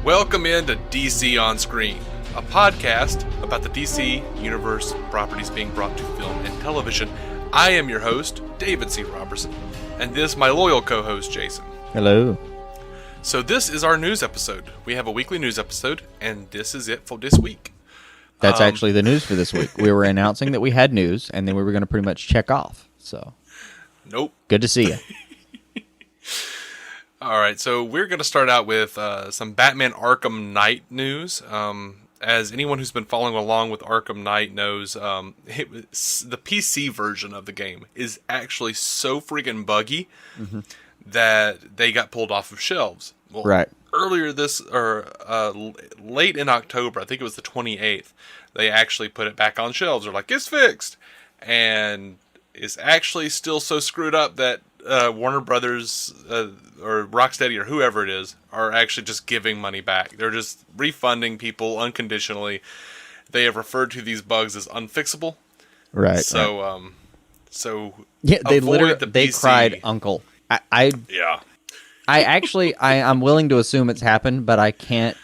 Welcome into DC On Screen, a podcast about the DC Universe properties being brought to film and television. I am your host, David C. Robertson, and this is my loyal co-host, Jason. Hello. So this is our news episode. We have a weekly news episode, and this is it for this week. That's actually the news for this week. We were announcing that we had news, and then we were going to pretty much check off. So, nope. Good to see you. All right, so we're going to start out with some Batman Arkham Knight news. As anyone who's been following along with Arkham Knight knows, the PC version of the game is actually so friggin' buggy that they got pulled off of shelves. Well, Right. Earlier late in October, I think it was the 28th, they actually put it back on shelves. They're like, it's fixed. And it's actually still so screwed up that Warner Brothers or Rocksteady or whoever it is are actually just giving money back. They're just refunding people unconditionally. They have referred to these bugs as unfixable. Right. So, yeah, they literally they cried uncle. I'm willing to assume it's happened, but I can't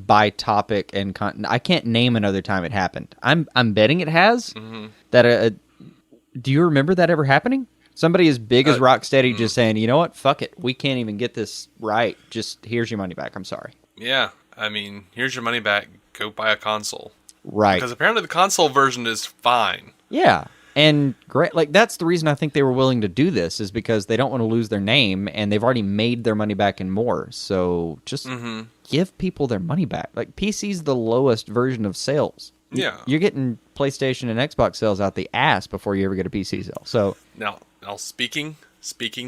by topic and I can't name another time it happened. I'm betting it has. Mm-hmm. Do you remember that ever happening? Somebody as big as Rocksteady just saying, you know what, fuck it, we can't even get this right. Just here's your money back. I'm sorry. Yeah, I mean, here's your money back. Go buy a console. Right. Because apparently the console version is fine. Yeah. And great, that's the reason I think they were willing to do this, is because they don't want to lose their name, and they've already made their money back and more. So just give people their money back. PC's the lowest version of sales. Yeah. You're getting PlayStation and Xbox sales out the ass before you ever get a PC sale. So now speaking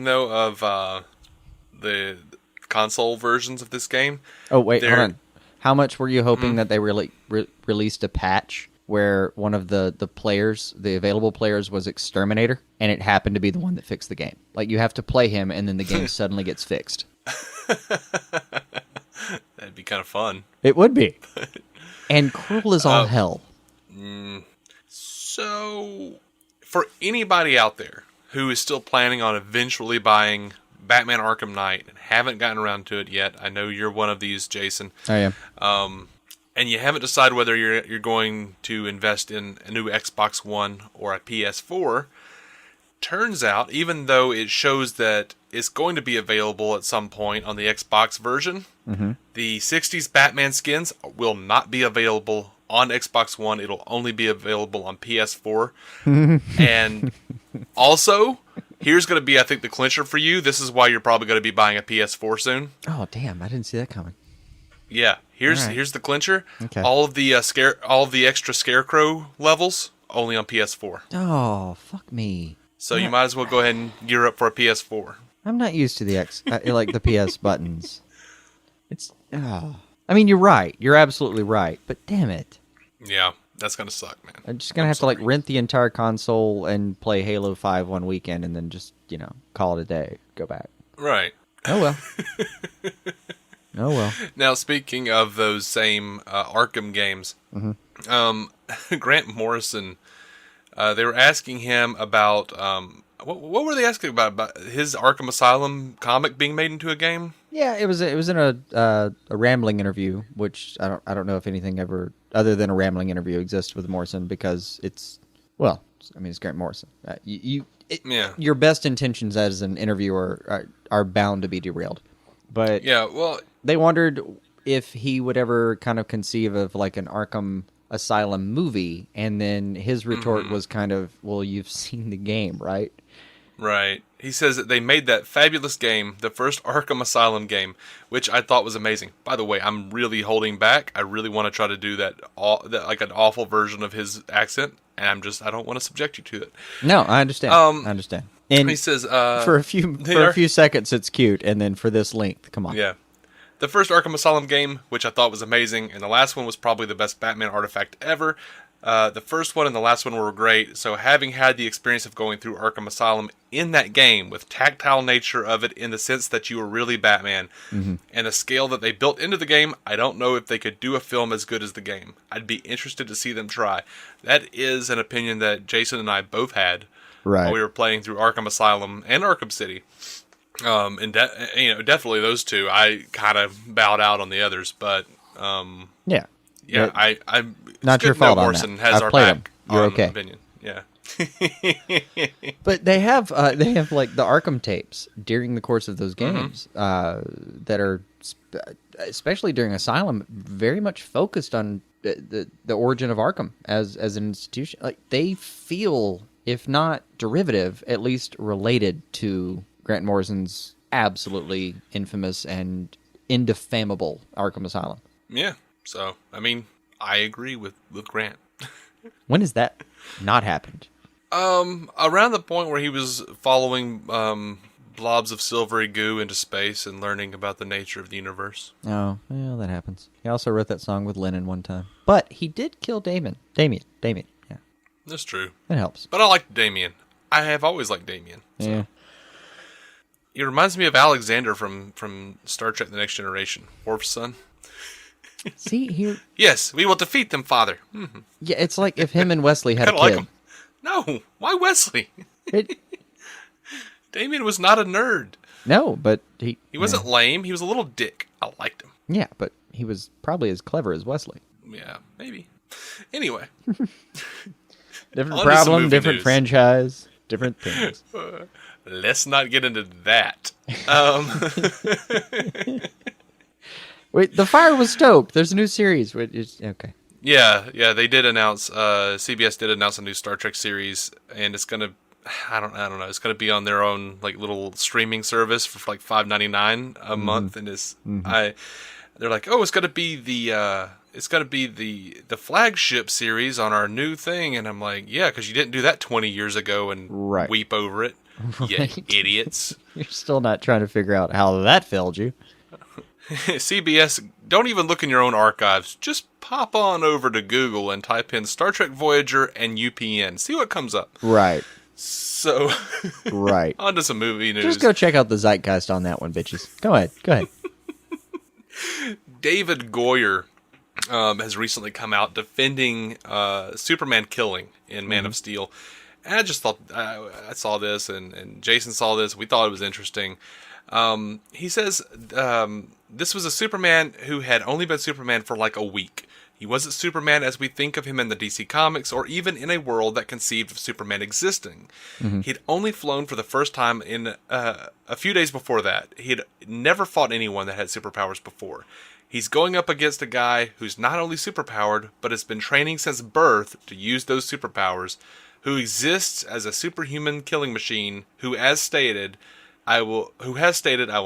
though of the console versions of this game. Oh wait, hold on. How much were you hoping that they released a patch where one of the players, the available players, was Exterminator, and it happened to be the one that fixed the game? You have to play him, and then the game suddenly gets fixed. That'd be kind of fun. It would be. And cruel as all hell. So, for anybody out there who is still planning on eventually buying Batman Arkham Knight and haven't gotten around to it yet, I know you're one of these, Jason. I am. And you haven't decided whether you're going to invest in a new Xbox One or a PS4. Turns out, even though it shows that it's going to be available at some point on the Xbox version, the 60s Batman skins will not be available on Xbox One. It'll only be available on PS4. And also, here's going to be, I think, the clincher for you. This is why you're probably going to be buying a PS4 soon. Oh, damn. I didn't see that coming. Yeah. Here's the clincher. Okay. All of the extra Scarecrow levels only on PS4. Oh, fuck me. So you might as well go ahead and gear up for a PS4. I'm not used to the the PS buttons. I mean, you're right. You're absolutely right. But damn it. Yeah, that's gonna suck, man. I'm just gonna have to rent the entire console and play Halo 5 one weekend, and then just call it a day. Go back. Right. Oh well. Oh well. Now, speaking of those same Arkham games, Grant Morrison, they were asking him about what were they asking about his Arkham Asylum comic being made into a game? Yeah, it was in a rambling interview, which I don't know if anything ever other than a rambling interview exists with Morrison, because it's Grant Morrison. Your best intentions as an interviewer are bound to be derailed. But yeah, well, they wondered if he would ever kind of conceive of an Arkham Asylum movie, and then his retort was kind of, well, you've seen the game, right? Right. He says that they made that fabulous game, the first Arkham Asylum game, which I thought was amazing. By the way, I'm really holding back. I really want to try to do that an awful version of his accent, and I don't want to subject you to it. No, I understand. I understand. And he says for a few seconds it's cute, and then for this length, come on. Yeah. The first Arkham Asylum game, which I thought was amazing, and the last one was probably the best Batman artifact ever. The first one and the last one were great, so having had the experience of going through Arkham Asylum in that game, with tactile nature of it in the sense that you were really Batman, and the scale that they built into the game, I don't know if they could do a film as good as the game. I'd be interested to see them try. That is an opinion that Jason and I both had while we were playing through Arkham Asylum and Arkham City. And definitely those two. I kind of bowed out on the others, but Yeah. yeah, But I'm not your fault on that. Morrison has I've our played back 'em. You're on okay. opinion. Yeah. But they have like the Arkham tapes during the course of those games that are especially during Asylum very much focused on the origin of Arkham as an institution. Like they feel, if not derivative, at least related to Grant Morrison's absolutely infamous and indefamable Arkham Asylum. Yeah. So, I mean, I agree with Grant. When has that not happened? Around the point where he was following blobs of silvery goo into space and learning about the nature of the universe. Oh, well, that happens. He also wrote that song with Lennon one time. But he did kill Damien. Damien. Yeah, That's true. that helps. But I like Damien. I have always liked Damien. So. Yeah. He reminds me of Alexander from Star Trek: The Next Generation. Worf's son. See, here... Yes, we will defeat them, Father. Mm-hmm. Yeah, it's like if him and Wesley had a Kind of kid. like him. No, why Wesley? It- Damien was not a nerd. no, but he... He wasn't lame. He was a little dick. I liked him. Yeah, but he was probably as clever as Wesley. Yeah, maybe. Anyway. Different On to some problem, movie different news. franchise, different things. Let's not get into that. Wait, The Fire was stoked. There's a new series. Which is, okay. Yeah, they did announce. CBS did announce a new Star Trek series, and it's gonna. I don't know. It's gonna be on their own like little streaming service for like $5.99 a month, and they're like, oh, it's gonna be the flagship series on our new thing, and I'm like, yeah, because you didn't do that 20 years ago and Right. weep over it, you idiots. You're still not trying to figure out how that failed you. CBS, don't even look in your own archives. Just pop on over to Google and type in Star Trek Voyager and UPN. See what comes up. Right. So, Right. on to some movie news. Just go check out the zeitgeist on that one, bitches. Go ahead. David Goyer has recently come out defending Superman killing in Man of Steel. And I just thought, I saw this, and Jason saw this. We thought it was interesting. He says this was a Superman who had only been Superman for like a week. He wasn't Superman as we think of him in the DC Comics or even in a world that conceived of Superman existing. He'd only flown for the first time in a few days before that. He had never fought anyone that had superpowers before. He's going up against a guy who's not only superpowered, but has been training since birth to use those superpowers, who exists as a superhuman killing machine, who has stated, I will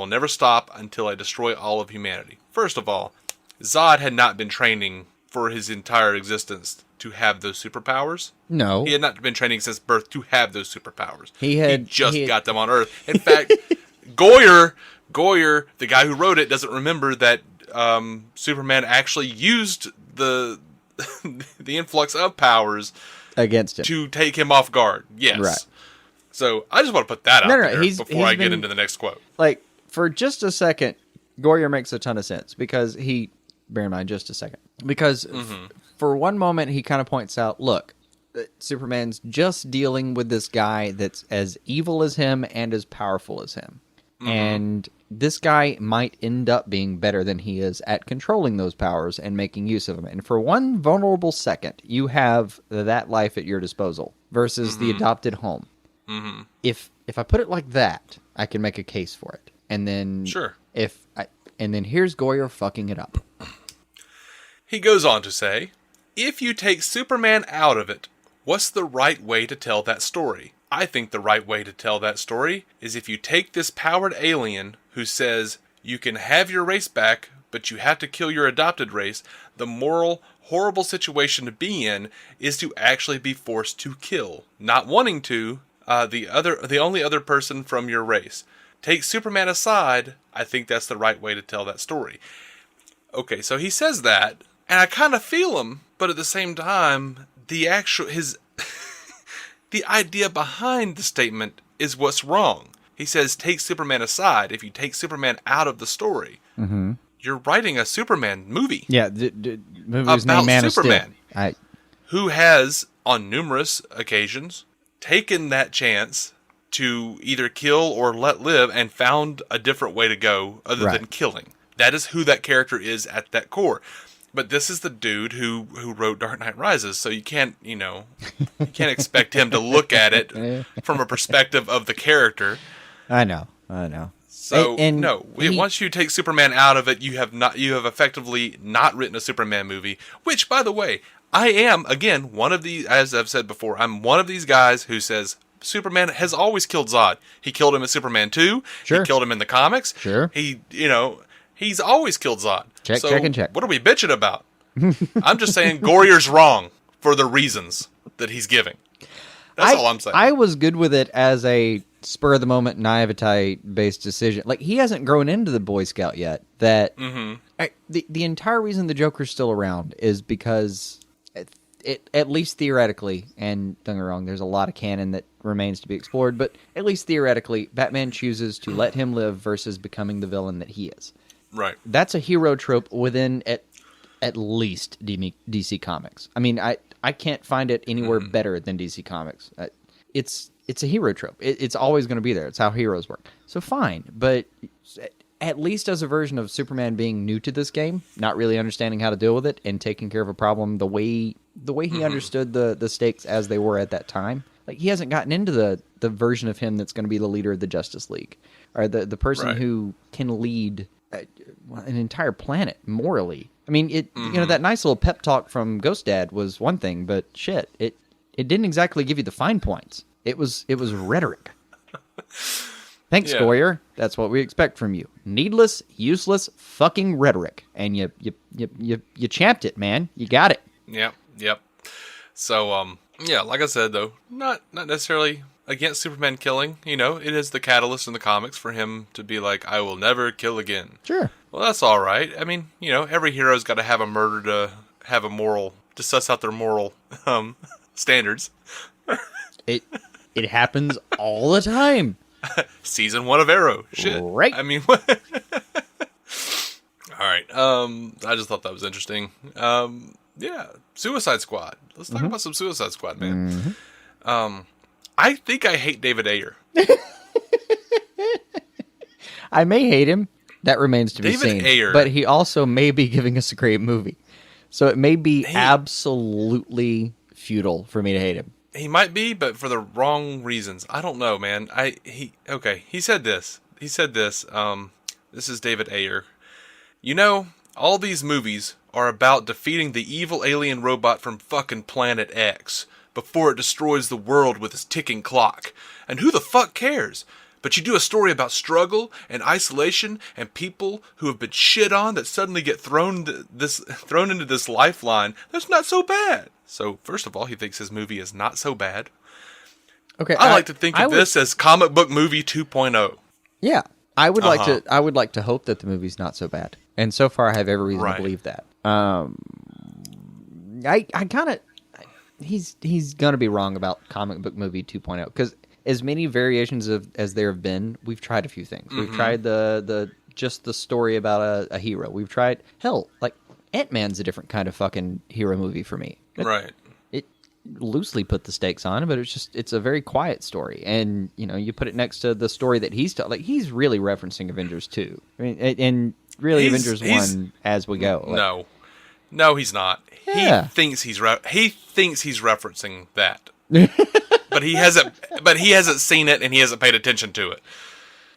never stop until I destroy all of humanity. First of all, Zod had not been training for his entire existence to have those superpowers. No. He had not been training since birth to have those superpowers. He just got them on Earth. In fact, Goyer, the guy who wrote it, doesn't remember that Superman actually used the the influx of powers against him to take him off guard. Yes. Right. So I just want to put that out there before I get into the next quote. Like, for just a second, Goyer makes a ton of sense because bear in mind just a second, because for one moment he kind of points out, look, Superman's just dealing with this guy that's as evil as him and as powerful as him. And this guy might end up being better than he is at controlling those powers and making use of them. And for one vulnerable second, you have that life at your disposal versus the adopted home. If I put it like that, I can make a case for it. And then and then here's Goyer fucking it up. He goes on to say, if you take Superman out of it, what's the right way to tell that story? I think the right way to tell that story is if you take this powered alien who says you can have your race back, but you have to kill your adopted race. The moral, horrible situation to be in is to actually be forced to kill, not wanting to, the only other person from your race. Take Superman aside, I think that's the right way to tell that story. Okay, so he says that, and I kind of feel him, but at the same time, the idea behind the statement is what's wrong. He says, take Superman aside. If you take Superman out of the story, you're writing a Superman movie. Yeah, the movie's named about Man Superman, of Steel. who has, on numerous occasions, taken that chance to either kill or let live and found a different way to go other than killing. That is who that character is at that core. But this is the dude who wrote Dark Knight Rises, so you can't expect him to look at it from a perspective of the character. I know. So once you take Superman out of it, you have effectively not written a Superman movie. Which, by the way, I am again one of these. As I've said before, I'm one of these guys who says Superman has always killed Zod. He killed him in Superman 2. Sure. He killed him in the comics. Sure. He's always killed Zod. Check. What are we bitching about? I'm just saying Goyer's wrong for the reasons that he's giving. That's all I'm saying. I was good with it as a spur-of-the-moment, naivete-based decision. Like, he hasn't grown into the Boy Scout yet. That the entire reason the Joker's still around is because, at least theoretically, and don't get me wrong, there's a lot of canon that remains to be explored, but at least theoretically, Batman chooses to let him live versus becoming the villain that he is. Right. That's a hero trope within at least DC Comics. I mean, I can't find it anywhere better than DC Comics. It's a hero trope. It's always going to be there. It's how heroes work. So fine, but at least as a version of Superman being new to this game, not really understanding how to deal with it, and taking care of a problem the way he understood the stakes as they were at that time. Like, he hasn't gotten into the version of him that's going to be the leader of the Justice League, or the person who can lead an entire planet morally. I mean, that nice little pep talk from Ghost Dad was one thing, but shit, it didn't exactly give you the fine points. It was rhetoric. Thanks, Goyer. That's what we expect from you. Needless, useless, fucking rhetoric, and you champed it, man. You got it. Yep. So, like I said, though, not necessarily against Superman killing. It is the catalyst in the comics for him to be like, I will never kill again. Sure. Well, that's all right. I mean, every hero's got to have a murder to have a moral, to suss out their moral standards. It happens all the time. Season 1 of Arrow. Shit. Right. I mean, what? All right. I just thought that was interesting. Suicide Squad. Let's talk about some Suicide Squad, man. I think I hate David Ayer. I may hate him. That remains to be seen. Ayer. But he also may be giving us a great movie. So it may be absolutely futile for me to hate him. He might be, but for the wrong reasons. I don't know, man. He said this. This is David Ayer. All these movies are about defeating the evil alien robot from fucking Planet X before it destroys the world with its ticking clock. And who the fuck cares? But you do a story about struggle and isolation and people who have been shit on that suddenly get thrown into this lifeline. That's not so bad. So, first of all, he thinks his movie is not so bad. Okay, I like to think of this as comic book movie 2.0. Yeah, I would like to hope that the movie's not so bad. And so far, I have every reason to believe that. He's gonna be wrong about comic book movie 2.0 because as many variations as there have been, we've tried a few things. We've tried the story about a hero. We've tried like Ant-Man's a different kind of fucking hero movie for me. It loosely put the stakes on, but it's a very quiet story. And you put it next to the story that he's telling. Like, he's really referencing Avengers 2. I mean, and really Avengers 1 as we go. Like, no, he's not. Yeah. He thinks he's referencing that. But he hasn't seen it and he hasn't paid attention to it.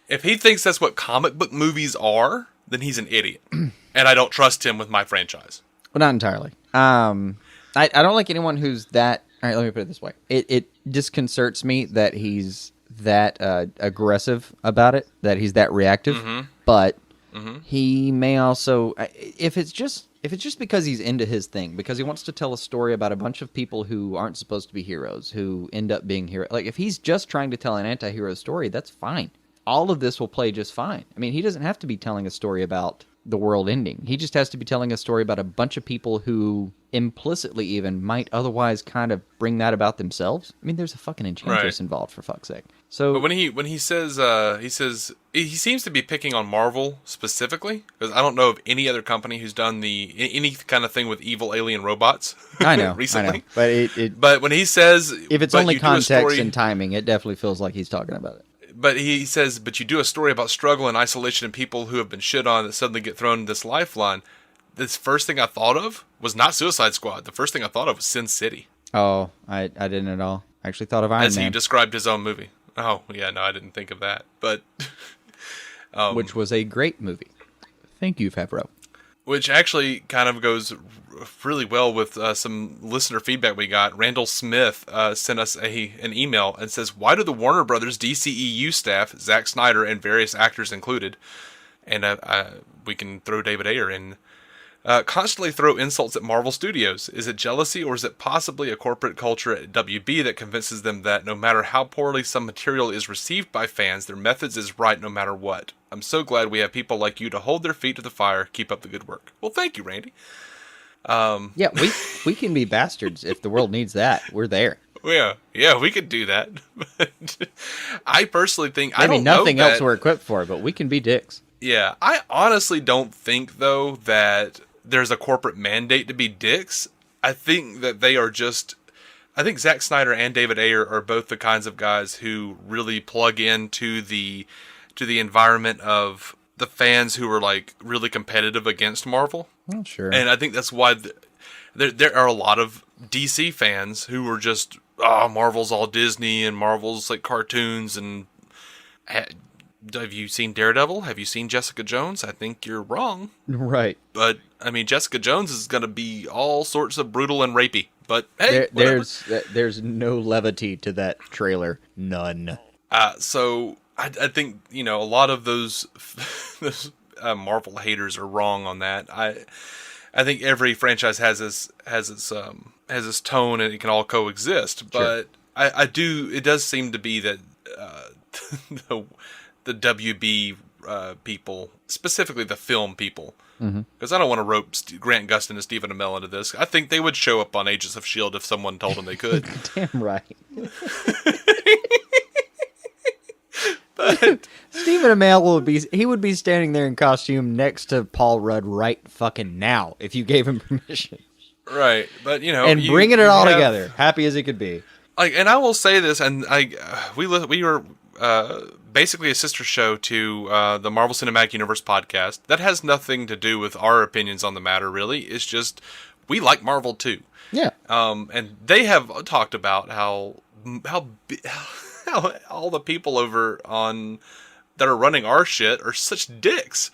If he thinks that's what comic book movies are, then he's an idiot. And I don't trust him with my franchise. Well, not entirely. I don't like anyone who's that... All right, let me put it this way. It disconcerts me that he's that aggressive about it, that he's that reactive. But he may also... If it's just because he's into his thing, because he wants to tell a story about a bunch of people who aren't supposed to be heroes, who end up being heroes. Like, if he's just trying to tell an anti-hero story, that's fine. All of this will play just fine. I mean, he doesn't have to be telling a story about the world ending. He just has to be telling a story about a bunch of people who implicitly even might otherwise kind of bring that about themselves. I mean, there's a fucking Enchantress involved, for fuck's sake. So, but when he says he seems to be picking on Marvel specifically, because I don't know of any other company who's done any kind of thing with evil alien robots. I know, recently. I know. But when he says, if it's but only you do a context story, and timing, it definitely feels like he's talking about it. But he says, but you do a story about struggle and isolation and people who have been shit on that suddenly get thrown in this lifeline. This first thing I thought of was not Suicide Squad. The first thing I thought of was Sin City. Oh, I didn't at all. I actually thought of Iron Man. As he described his own movie. Oh, yeah, no, I didn't think of that. But which was a great movie. Thank you, Favreau. Which actually kind of goes really well with some listener feedback we got. Randall Smith sent us an email and says, why do the Warner Brothers DCEU staff, Zack Snyder and various actors included, and we can throw David Ayer in, constantly throw insults at Marvel Studios? Is it jealousy, or is it possibly a corporate culture at WB that convinces them that no matter how poorly some material is received by fans, their methods is right no matter what? I'm so glad we have people like you to hold their feet to the fire. Keep up the good work. Well, thank you, Randy. Yeah, we can be bastards if the world needs that. We're there. Yeah, we could do that. But I personally think I mean, nothing else we're equipped for, but we can be dicks. Yeah, I honestly don't think though that there's a corporate mandate to be dicks. I think that they are just. I think Zack Snyder and David Ayer are both the kinds of guys who really plug into the environment of the fans who are like really competitive against Marvel. Oh, sure. And I think that's why there are a lot of DC fans who are just, Marvel's all Disney and Marvel's like cartoons. And have you seen Daredevil? Have you seen Jessica Jones? I think you're wrong. Right. But I mean, Jessica Jones is going to be all sorts of brutal and rapey. But hey, there's no levity to that trailer. None. So I think, a lot of those Marvel haters are wrong on that. I think every franchise has its tone and it can all coexist. But sure. It does seem to be that the WB people, specifically the film people, because I don't want to rope Grant Gustin and Stephen Amell into this. I think they would show up on Agents of S.H.I.E.L.D. if someone told them they could. Damn right. But Stephen Amell would be standing there in costume next to Paul Rudd right fucking now if you gave him permission. Right, but and bringing it all together, happy as he could be. And I will say this, and we were basically a sister show to the Marvel Cinematic Universe podcast. That has nothing to do with our opinions on the matter, really. It's just we like Marvel too. Yeah. And they have talked about how all the people over on that are running our shit are such dicks.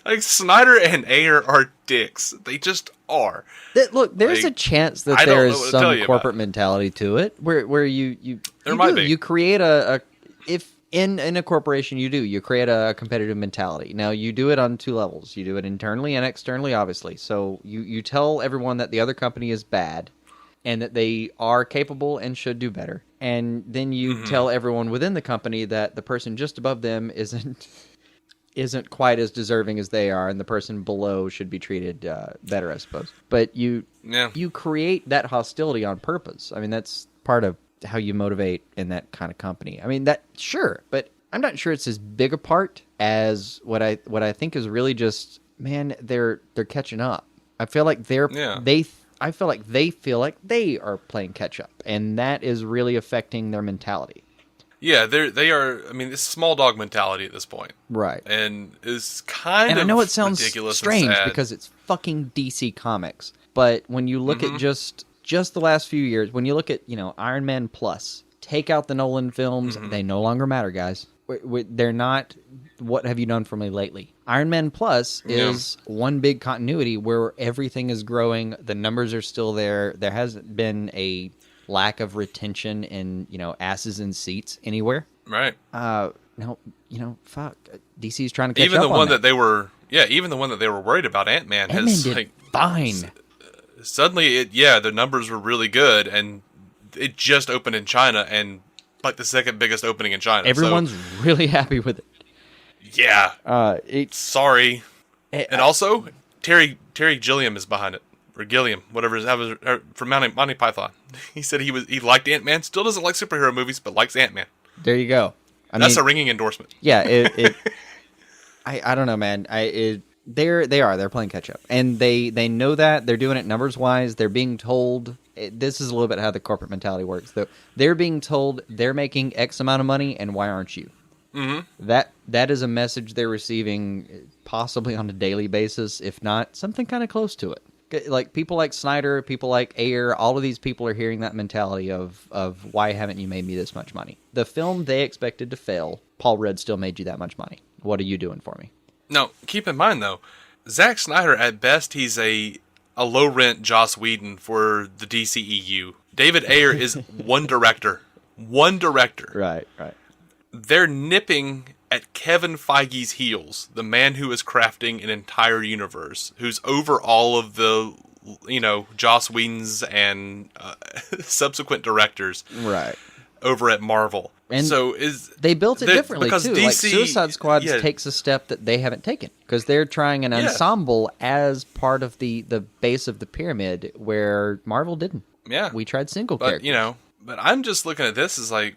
Like Snyder and Ayer are dicks. They just are. Look, there's a chance that there is some corporate mentality to it, where you create if in a corporation you create a competitive mentality. Now you do it on two levels. You do it internally and externally, obviously. So you tell everyone that the other company is bad and that they are capable and should do better. And then you tell everyone within the company that the person just above them isn't quite as deserving as they are, and the person below should be treated better, I suppose. But you create that hostility on purpose. I mean, that's part of how you motivate in that kind of company. I mean, sure, but I'm not sure it's as big a part as what I think is really just, man, they're catching up. I feel like I feel like they feel like they are playing catch up, and that is really affecting their mentality. Yeah, they are. I mean, it's small dog mentality at this point, right? And it's kind of. And I know it sounds ridiculous strange and sad because it's fucking DC Comics, but when you look at just the last few years, when you look at Iron Man Plus, take out the Nolan films, they no longer matter, guys. They're not. What have you done for me lately? Iron Man Plus is one big continuity where everything is growing. The numbers are still there. There hasn't been a lack of retention in asses in seats anywhere. Right. No, fuck. DC's trying to catch even up the on one that. They were. Yeah, even the one that they were worried about, Ant-Man has did fine. Suddenly, the numbers were really good, and it just opened in China, and like the second biggest opening in China. Everyone's really happy with it. Yeah. Sorry. And also, Terry Gilliam is behind it, or Gilliam, whatever that was, from Monty Python. He said he liked Ant-Man, still doesn't like superhero movies, but likes Ant-Man. There you go. That's a ringing endorsement. Yeah, I don't know, man. They're playing catch up, and they know that they're doing it numbers wise. They're being told this is a little bit how the corporate mentality works. Though they're being told they're making X amount of money, and why aren't you? Mm-hmm. That is a message they're receiving possibly on a daily basis, if not something kind of close to it. Like people like Snyder, people like Ayer, all of these people are hearing that mentality of why haven't you made me this much money? The film they expected to fail, Paul Rudd still made you that much money. What are you doing for me? Now, keep in mind though, Zack Snyder at best he's a low rent Joss Whedon for the DCEU. David Ayer is one director. Right. They're nipping at Kevin Feige's heels, the man who is crafting an entire universe, who's over all of the, Joss Whedon's and subsequent directors, right, over at Marvel. And so they built it differently because too. DC, like Suicide Squad takes a step that they haven't taken because they're trying an ensemble as part of the base of the pyramid, where Marvel didn't. Yeah, we tried single characters. But I'm just looking at this as like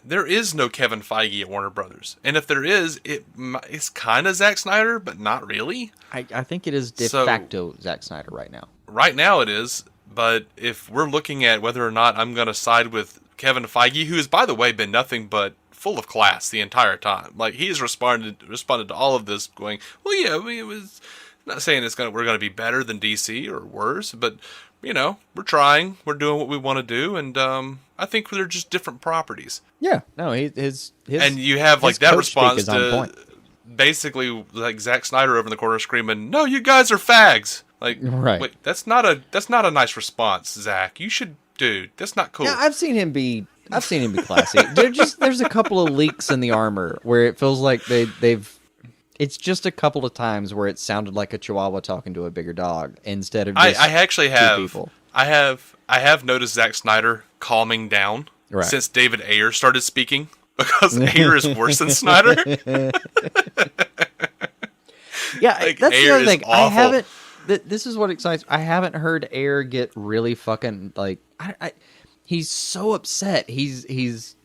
there is no Kevin Feige at Warner Brothers, and if there is, it's kind of Zack Snyder, but not really. I think it is de facto Zack Snyder right now. Right now it is, but if we're looking at whether or not I'm going to side with Kevin Feige, who has, by the way, been nothing but full of class the entire time. Like, he's responded to all of this going, well, yeah, it was not saying we're going to be better than DC or worse, but, we're trying, we're doing what we want to do, and I think they're just different properties. Yeah, no, his and you have, like, that response to basically, like, Zack Snyder over in the corner screaming, no, you guys are fags. Like, right. Wait, that's not a nice response, Zach. You should, dude. That's not cool. Yeah, I've seen him be classy. There's a couple of leaks in the armor where it feels like they've. It's just a couple of times where it sounded like a Chihuahua talking to a bigger dog instead of just I actually have. two people. I have noticed Zack Snyder calming down since David Ayer started speaking, because Ayer is worse than Snyder. Yeah, like, that's Ayer the other thing. awful. I haven't. This is what excites. I haven't heard Ayer get really fucking like. He's so upset. He's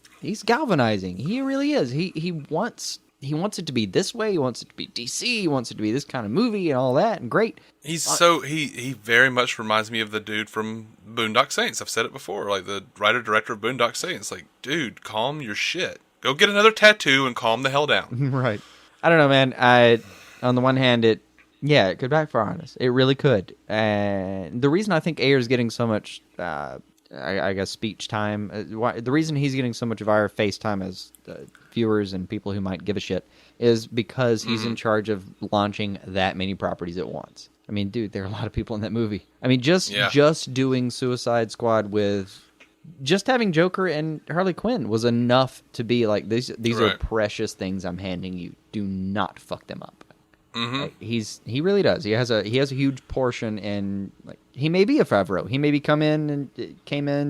galvanizing. He really is. He wants it to be this way. He wants it to be DC. He wants it to be this kind of movie and all that. And great. He very much reminds me of the dude from Boondock Saints. I've said it before. Like the writer director of Boondock Saints. Like, dude, calm your shit. Go get another tattoo and calm the hell down. Right. I don't know, man. On the one hand, it could backfire on us. It really could. And the reason I think Ayer's getting so much, I guess, speech time, the reason he's getting so much of our face time as viewers and people who might give a shit is because he's in charge of launching that many properties at once. I mean, dude, there are a lot of people in that movie. I mean, just doing Suicide Squad with... Just having Joker and Harley Quinn was enough to be like, these are precious things I'm handing you. Do not fuck them up. Mm-hmm. Like, he really does. He has a huge portion, and like he may be a Favreau. He maybe came in,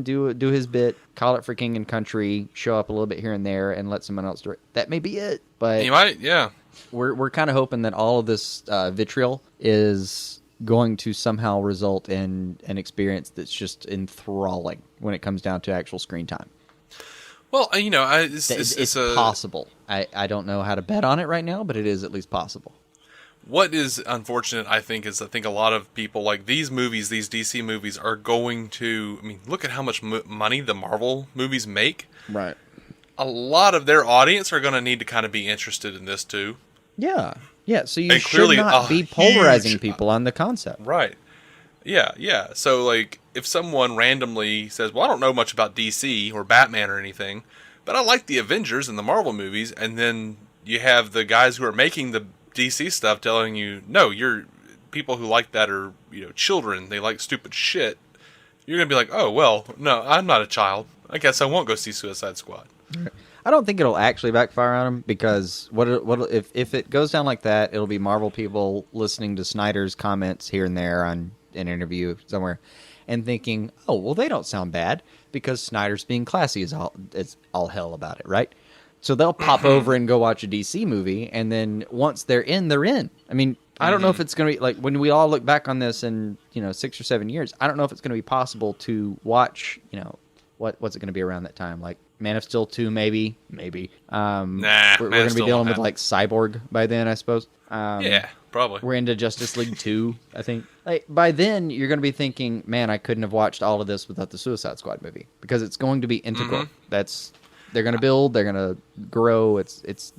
do his bit, call it for King and Country, show up a little bit here and there, and let someone else do it. That may be it. But he might, yeah. We're kind of hoping that all of this vitriol is going to somehow result in an experience that's just enthralling when it comes down to actual screen time. Well, it's possible. I don't know how to bet on it right now, but it is at least possible. What is unfortunate, I think a lot of people, like these movies, these DC movies, are going to... I mean, look at how much money the Marvel movies make. Right. A lot of their audience are going to need to kind of be interested in this, too. Yeah. Yeah, so you should not be polarizing people on the concept. Right. Yeah. So, like, if someone randomly says, well, I don't know much about DC or Batman or anything, but I like the Avengers and the Marvel movies, and then you have the guys who are making the DC stuff telling you, no, you're people who like that are, children. They like stupid shit. You're going to be like, oh, well, no, I'm not a child. I guess I won't go see Suicide Squad. I don't think it'll actually backfire on them, because if it goes down like that, it'll be Marvel people listening to Snyder's comments here and there on an interview somewhere and thinking, oh, well, they don't sound bad because Snyder's being classy is all hell about it, right? So they'll pop over and go watch a DC movie, and then once they're in, they're in. I mean, I don't know if it's going to be, like, when we all look back on this in, 6 or 7 years, I don't know if it's going to be possible to watch, what's it going to be around that time? Like, Man of Steel 2, maybe. Nah, we're going to be dealing with, like, Cyborg by then, I suppose. Yeah, probably. We're into Justice League 2, I think. Like, by then, you're going to be thinking, man, I couldn't have watched all of this without the Suicide Squad movie. Because it's going to be integral. They're going to build, they're going to grow, it's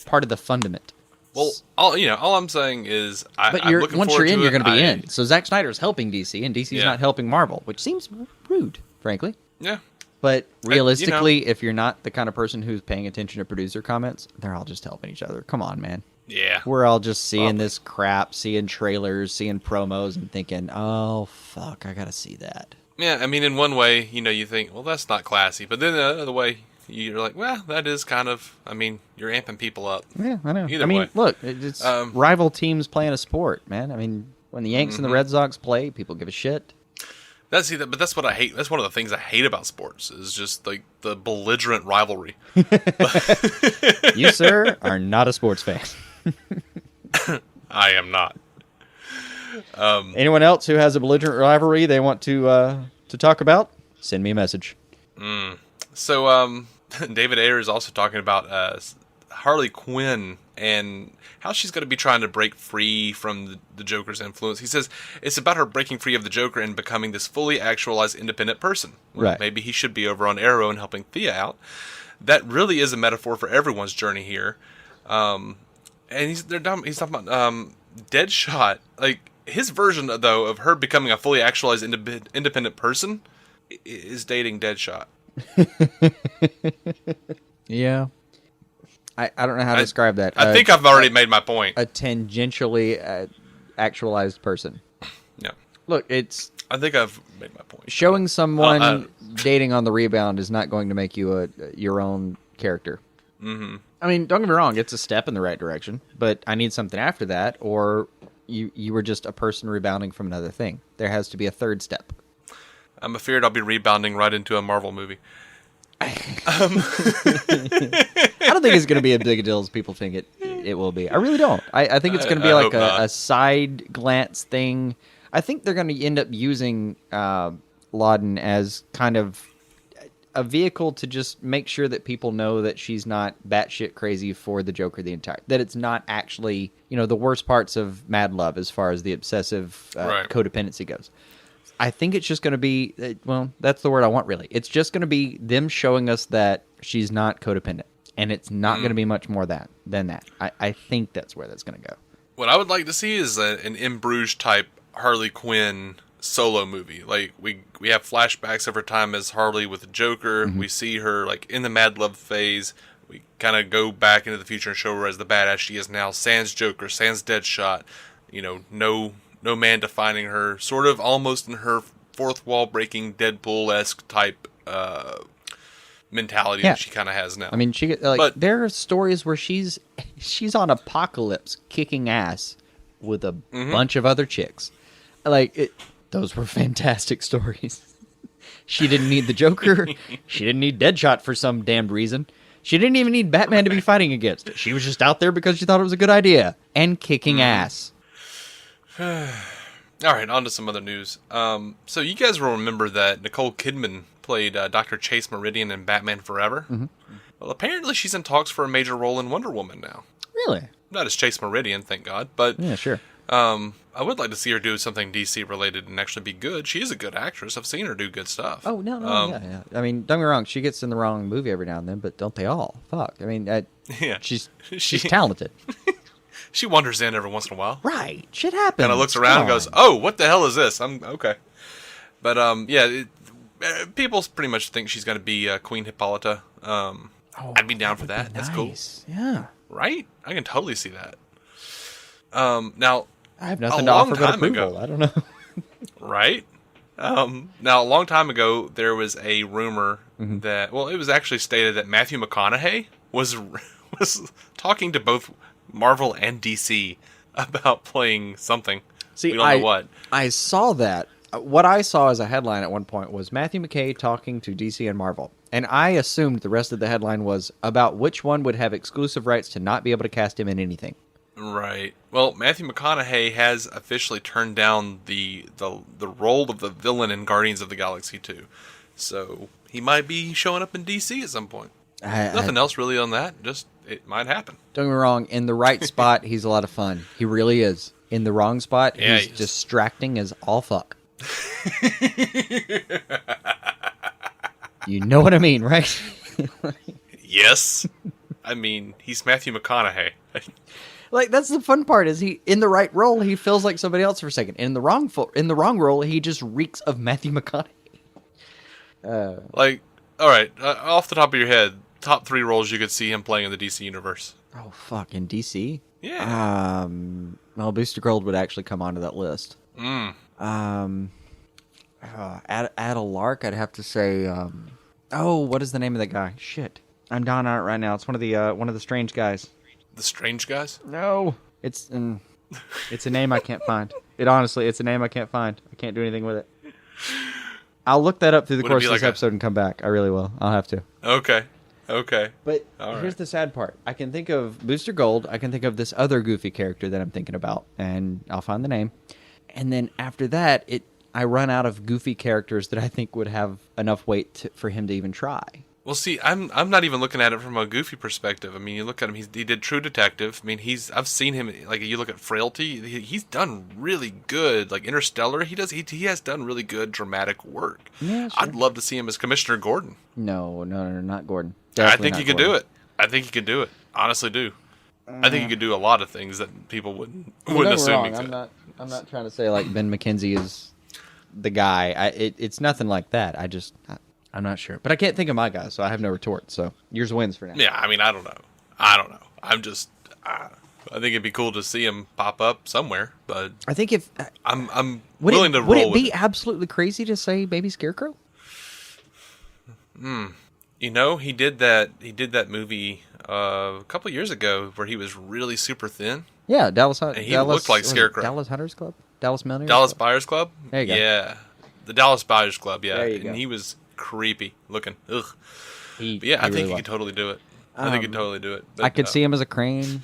part of the fundament. Well, all I'm saying is, once you're in, you're going to be in. So Zack Snyder's helping DC, and DC's not helping Marvel, which seems rude, frankly. Yeah. But realistically, if you're not the kind of person who's paying attention to producer comments, they're all just helping each other. Come on, man. Yeah. We're all just seeing this crap, seeing trailers, seeing promos, and thinking, oh, fuck, I got to see that. Yeah, I mean, in one way, you think, well, that's not classy. But then the other way, you're like, well, that is kind of, you're amping people up. Yeah, I know. Either way. Look, it's rival teams playing a sport, man. I mean, when the Yanks and the Red Sox play, people give a shit. But that's what I hate. That's one of the things I hate about sports is just like the belligerent rivalry. You, sir, are not a sports fan. I am not. Anyone else who has a belligerent rivalry they want to talk about? Send me a message. So, David Ayer is also talking about Harley Quinn and how she's going to be trying to break free from the Joker's influence. He says it's about her breaking free of the Joker and becoming this fully actualized independent person. Well, right. Maybe he should be over on Arrow and helping Thea out. That really is a metaphor for everyone's journey here. And he's talking about Deadshot. Like, his version, though, of her becoming a fully actualized independent person is dating Deadshot. Yeah. I don't know how to describe that. I think I've already made my point. A tangentially actualized person. Yeah. Look, I think I've made my point. Showing someone dating on the rebound is not going to make you your own character. Mm-hmm. I mean, don't get me wrong, it's a step in the right direction, but I need something after that, or you were just a person rebounding from another thing. There has to be a third step. I'm afraid I'll be rebounding right into a Marvel movie. I don't think it's going to be as big a deal as people think it will be. I really don't. I think it's going to be like a side glance thing. I think they're going to end up using Lawden as kind of a vehicle to just make sure that people know that she's not batshit crazy for the Joker that it's not actually, the worst parts of Mad Love as far as the obsessive codependency goes. I think it's just going to be, well, that's the word I want, really. It's just going to be them showing us that she's not codependent. And it's not going to be much more than that. I think that's where that's going to go. What I would like to see is an In Bruges type Harley Quinn solo movie. Like, we have flashbacks of her time as Harley with the Joker. Mm-hmm. We see her, like, in the Mad Love phase. We kind of go back into the future and show her as the badass she is now. Sans Joker, sans Deadshot. No man defining her, sort of almost in her fourth wall breaking Deadpool-esque type mentality that she kind of has now. I mean, there are stories where she's on Apocalypse kicking ass with a bunch of other chicks. Those were fantastic stories. She didn't need the Joker. She didn't need Deadshot for some damned reason. She didn't even need Batman to be fighting against it. She was just out there because she thought it was a good idea and kicking ass. All right, on to some other news. So you guys will remember that Nicole Kidman played Dr. Chase Meridian in Batman Forever. Mm-hmm. Well, apparently she's in talks for a major role in Wonder Woman now. Really? Not as Chase Meridian, thank God. But yeah, sure. I would like to see her do something DC related and actually be good. She is a good actress. I've seen her do good stuff. Oh no, yeah. I mean, don't get me wrong. She gets in the wrong movie every now and then, but don't they all? Fuck. I mean, she's talented. She wanders in every once in a while. Right. Shit happens. Kind of looks around and goes, oh, what the hell is this? I'm okay. But, people pretty much think she's going to be Queen Hippolyta. I'd be down for that. That's cool. Yeah. Right? I can totally see that. Now, I have nothing to offer but approval. I don't know. Right? Now, a long time ago, there was a rumor that, well, it was actually stated that Matthew McConaughey was talking to both Marvel and DC about playing something. See, we don't know what. I saw that. What I saw as a headline at one point was Matthew McKay talking to DC and Marvel. And I assumed the rest of the headline was about which one would have exclusive rights to not be able to cast him in anything. Right. Well, Matthew McConaughey has officially turned down the role of the villain in Guardians of the Galaxy 2. So he might be showing up in DC at some point. Nothing else really on that. Just it might happen. Don't get me wrong. In the right spot, he's a lot of fun. He really is. In the wrong spot, Yeah, he's distracting as all fuck. You know what I mean, right? Yes. I mean, he's Matthew McConaughey. Like, that's the fun part, is he, in the right role, he feels like somebody else for a second. In the wrong role, he just reeks of Matthew McConaughey. Like, all right, off the top of your head, top 3 roles you could see him playing in the DC universe. Oh, fuck, in DC? Yeah. Well, Booster Gold would actually come onto that list. Add a Lark, I'd have to say, what is the name of that guy? Shit. I'm down on it right now. It's one of the strange guys. The Strange Guys? No. It's a name I can't find. It's a name I can't find. I can't do anything with it. I'll look that up through the course of this episode and come back. I really will. I'll have to. Okay. But All here's right. the sad part. I can think of Booster Gold. I can think of this other goofy character that I'm thinking about, and I'll find the name. And then after that, I run out of goofy characters that I think would have enough weight for him to even try. Well, see, I'm not even looking at it from a goofy perspective. I mean, you look at him; he did True Detective. I mean, I've seen him. Like, you look at Frailty; he's done really good. Like Interstellar, he has done really good dramatic work. Yeah, sure. I'd love to see him as Commissioner Gordon. No, not Gordon. I think he could do it. I think he could do it. Honestly, do. I think he could do a lot of things that people wouldn't assume he could. I'm not trying to say like Ben McKenzie is the guy. It's nothing like that. I'm not sure, but I can't think of my guy, so I have no retort. So yours wins for now. Yeah, I mean, I don't know. I'm just. I think it'd be cool to see him pop up somewhere, but I think if I'm willing to roll would it with be absolutely crazy to say Baby Scarecrow? You know, he did that movie a couple years ago where he was really super thin. Yeah, Dallas. And he looked like Scarecrow. Dallas Hunters Club, Dallas Millionaires. Dallas Buyers Club. There you go. Yeah, the Dallas Buyers Club. Yeah, There you and go. he was creepy looking. Ugh. He, But yeah, I think really he was. could totally do it. I think he'd totally do it. But, I could see him as a Crane.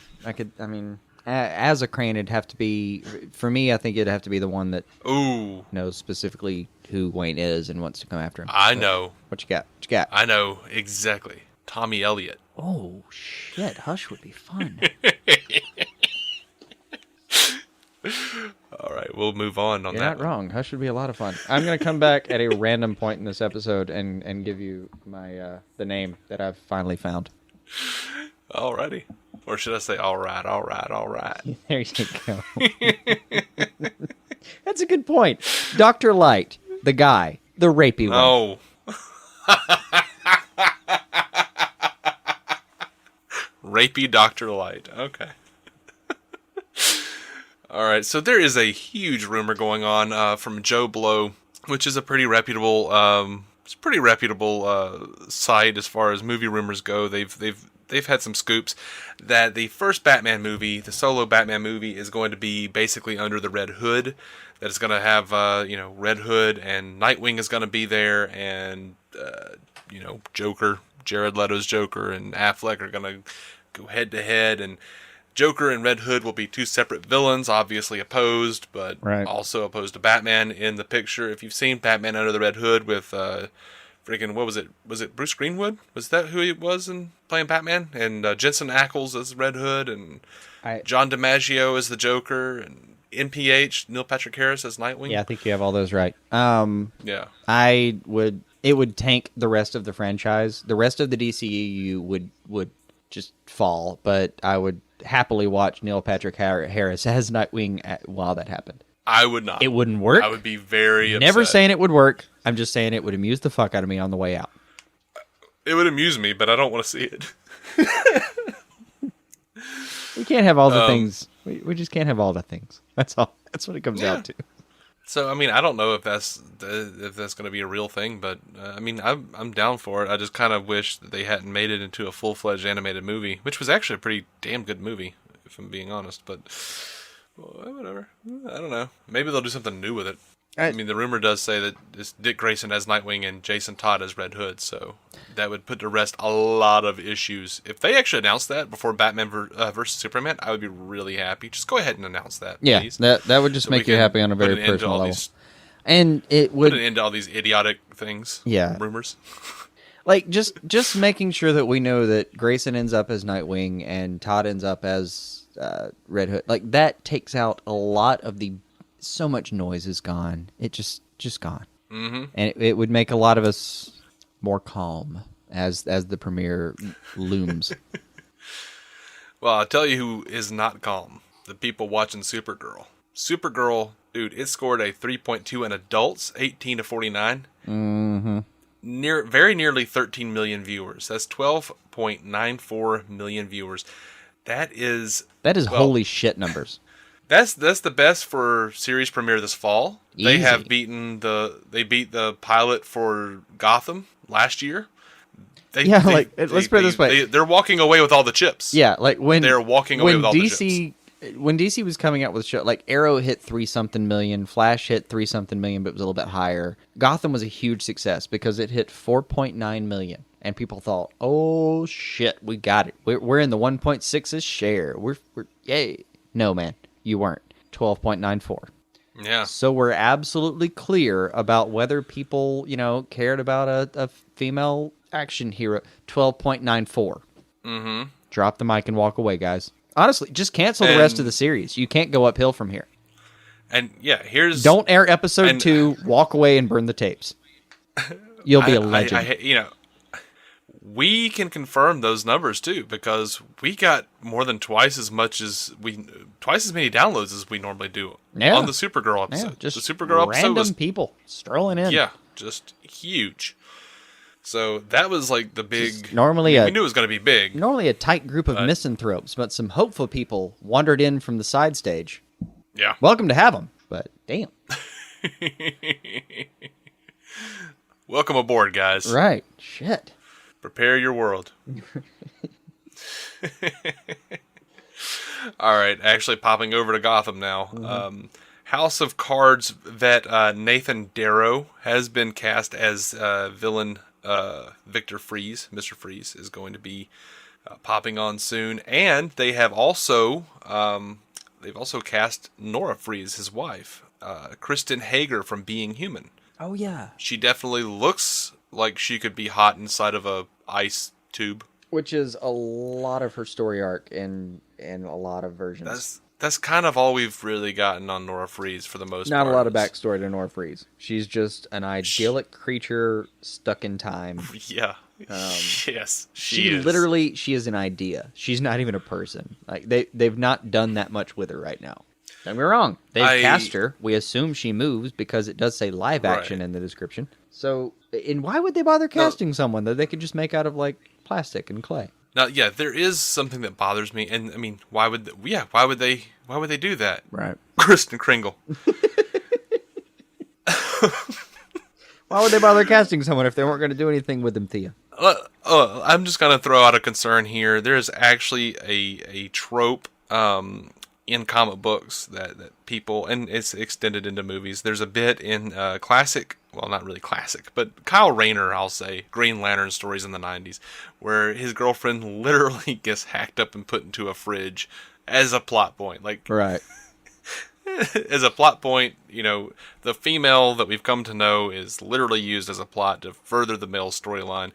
As a Crane, it'd have to be, for me, I think it'd have to be the one that Ooh, knows specifically who Wayne is and wants to come after him. I know. What you got? I know exactly. Tommy Elliott. Oh, shit. Hush would be fun. All right, we'll move on You're that. not wrong. Hush would be a lot of fun. I'm going to come back at a random point in this episode and give you my the name that I've finally found. Alrighty. Or should I say, all right. There you go. That's a good point. Dr. Light, the guy, the rapey one. Oh. Rapey Dr. Light. Okay. All right. So there is a huge rumor going on from Joe Blow, which is a pretty reputable, site as far as movie rumors go. They've had some scoops that the first Batman movie, the solo Batman movie, is going to be basically under the Red Hood. That it's going to have, Red Hood and Nightwing is going to be there, and Joker, Jared Leto's Joker, and Affleck are going to go head to head, and Joker and Red Hood will be two separate villains, obviously opposed, but also opposed to Batman in the picture. If you've seen Batman Under the Red Hood with what was it? Was it Bruce Greenwood? Was that who he was in playing Batman? And Jensen Ackles as Red Hood, and John DiMaggio as the Joker, and NPH, Neil Patrick Harris as Nightwing. Yeah, I think you have all those right. Yeah. It would tank the rest of the franchise. The rest of the DCEU would just fall, but I would happily watch Neil Patrick Harris as Nightwing while that happened. I would not. It wouldn't work. I would be very upset. Never saying it would work. I'm just saying it would amuse the fuck out of me on the way out. It would amuse me, but I don't want to see it. We can't have all the things. We just can't have all the things. That's all. That's what it comes out to. So, I mean, I don't know if that's going to be a real thing, but I'm down for it. I just kind of wish that they hadn't made it into a full-fledged animated movie, which was actually a pretty damn good movie, if I'm being honest. But whatever. I don't know. Maybe they'll do something new with it. I mean, the rumor does say that it's Dick Grayson as Nightwing and Jason Todd as Red Hood, so that would put to rest a lot of issues. If they actually announced that before Batman versus Superman, I would be really happy. Just go ahead and announce that, please. That would just make you happy on a very personal level. And it would put an end to all these idiotic things. Yeah. Rumors. Like, just making sure that we know that Grayson ends up as Nightwing and Todd ends up as Red Hood. Like, that takes out a lot of the... So much noise is gone. It just gone. Mm-hmm. And it would make a lot of us more calm as the premiere looms. Well, I'll tell you who is not calm. The people watching Supergirl. Supergirl, dude, it scored a 3.2 in adults, 18 to 49. Mm-hmm. Very nearly 13 million viewers. That's 12.94 million viewers. That is holy shit numbers. That's the best for series premiere this fall. Easy. They have beat the pilot for Gotham last year. Let's put it this way. They're walking away with all the chips. Yeah, like they're walking away with all the chips. When DC was coming out with show, like Arrow hit 3-something million, Flash hit 3-something million, but it was a little bit higher. Gotham was a huge success because it hit 4.9 million, and people thought, "Oh shit, we got it. We're in the 1.6's share. We're yay." No, man. You weren't. 12.94. Yeah. So we're absolutely clear about whether people, cared about a female action hero. 12.94. Mm-hmm. Drop the mic and walk away, guys. Honestly, just cancel the rest of the series. You can't go uphill from here. And yeah, don't air episode 2. Walk away and burn the tapes. You'll be a legend. We can confirm those numbers too because we got more than twice as many downloads as we normally do on the Supergirl episode. Yeah, just the Supergirl episode was people strolling in. Yeah, just huge. So that was like the big. We knew it was going to be big. Normally a tight group of misanthropes, but some hopeful people wandered in from the side stage. Yeah, welcome to have them, but damn. Welcome aboard, guys. Right, shit. Prepare your world. All right, actually popping over to Gotham now. Mm-hmm. House of Cards vet Nathan Darrow has been cast as villain Victor Freeze. Mr. Freeze is going to be popping on soon, and they have also cast Nora Freeze, his wife, Kristen Hager from Being Human. Oh yeah, she definitely looks like she could be hot inside of a ice tube, which is a lot of her story arc in a lot of versions. That's kind of all we've really gotten on Nora Freeze for the most part. Not a lot of backstory to Nora Freeze. She's just an idyllic creature stuck in time. Yeah. Yes, she is an idea. She's not even a person. Like they've not done that much with her right now. Don't get me wrong. They've cast her. We assume she moves because it does say live action in the description. So, and why would they bother casting someone that they could just make out of like plastic and clay? Now, yeah, there is something that bothers me, and I mean, why would they do that? Right, Kristen Kringle. Why would they bother casting someone if they weren't going to do anything with them, Thea? I'm just going to throw out a concern here. There is actually a trope in comic books that people, and it's extended into movies. There's a bit in classic, well, not really classic, but Kyle Rayner, I'll say, Green Lantern stories in the 90s, where his girlfriend literally gets hacked up and put into a fridge as a plot point. Like, right. As a plot point, the female that we've come to know is literally used as a plot to further the male storyline.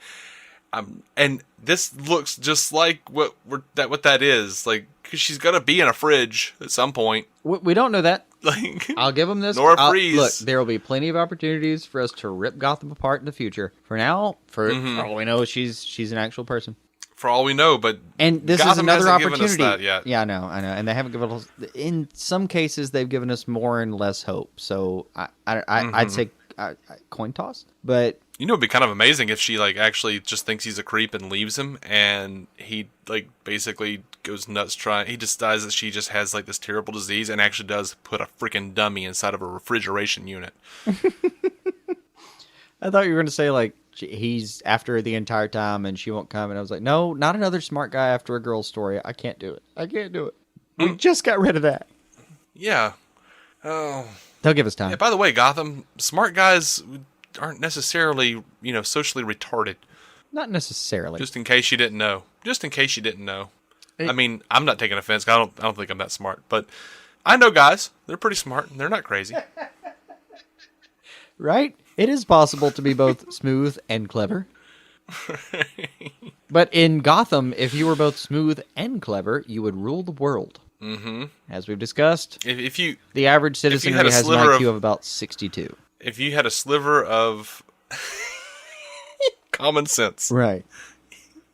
And this looks just like what that is. Like, cause she's gonna be in a fridge at some point. We don't know that. Like, I'll give them this. Nora Freeze. Look, there will be plenty of opportunities for us to rip Gotham apart in the future. For now, for all we know, she's an actual person. For all we know, but and this Gotham is another hasn't opportunity. Given us that yet. Yeah, I know, and they haven't given us. In some cases, they've given us more and less hope. So I'd say coin toss, but. It'd be kind of amazing if she actually just thinks he's a creep and leaves him, and he basically goes nuts trying. He just decides that she just has this terrible disease, and actually does put a freaking dummy inside of a refrigeration unit. I thought you were going to say he's after her the entire time and she won't come, and I was like, no, not another smart guy after a girl's story. I can't do it. We just got rid of that. Yeah. Oh. They'll give us time. Yeah, by the way, Gotham, smart guys aren't necessarily, socially retarded. Not necessarily. Just in case you didn't know. I mean, I'm not taking offense. 'Cause I don't think I'm that smart, but I know guys. They're pretty smart and they're not crazy. Right? It is possible to be both smooth and clever. But in Gotham, if you were both smooth and clever, you would rule the world. Mm-hmm. As we've discussed, the average citizen has an IQ of about 62. If you had a sliver of common sense, right,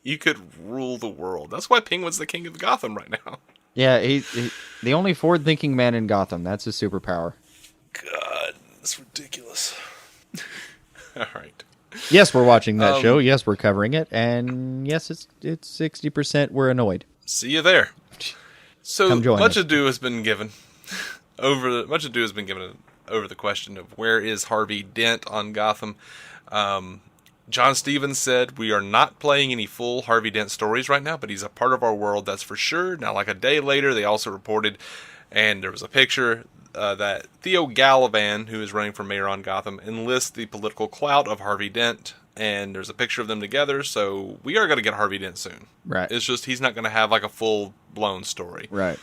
you could rule the world. That's why Penguin's the king of Gotham right now. Yeah, he's the only forward-thinking man in Gotham. That's his superpower. God, that's ridiculous. All right. Yes, we're watching that show. Yes, we're covering it, and yes, it's 60%. We're annoyed. See you there. So much ado has been given over the question of where is Harvey Dent on Gotham. John Stevens said we are not playing any full Harvey Dent stories right now, but he's a part of our world, that's for sure. Now, like a day later, they also reported, and there was a picture that Theo Gallivan, who is running for mayor on Gotham, enlists the political clout of Harvey Dent, and there's a picture of them together, so we are going to get Harvey Dent soon. Right. It's just he's not going to have like a full-blown story. Right.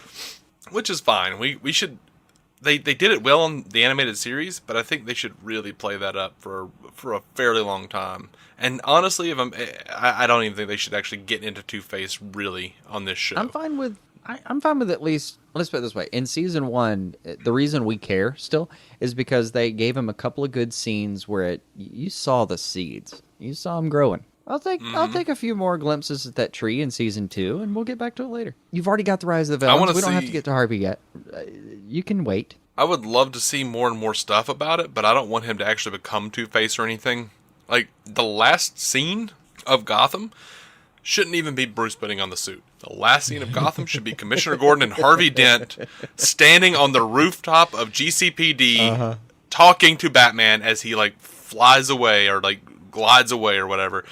Which is fine. We should... They did it well in the animated series, but I think they should really play that up for a fairly long time. And honestly, I don't even think they should actually get into Two-Face really on this show. I'm fine with at least, let's put it this way. In season 1, the reason we care still is because they gave him a couple of good scenes where you saw the seeds. You saw them growing. I'll take a few more glimpses at that tree in season 2, and we'll get back to it later. You've already got the Rise of the Villains. We don't have to get to Harvey yet. You can wait. I would love to see more and more stuff about it, but I don't want him to actually become Two-Face or anything. Like, the last scene of Gotham shouldn't even be Bruce putting on the suit. The last scene of Gotham should be Commissioner Gordon and Harvey Dent standing on the rooftop of GCPD talking to Batman as he, like, flies away or, like, glides away or whatever.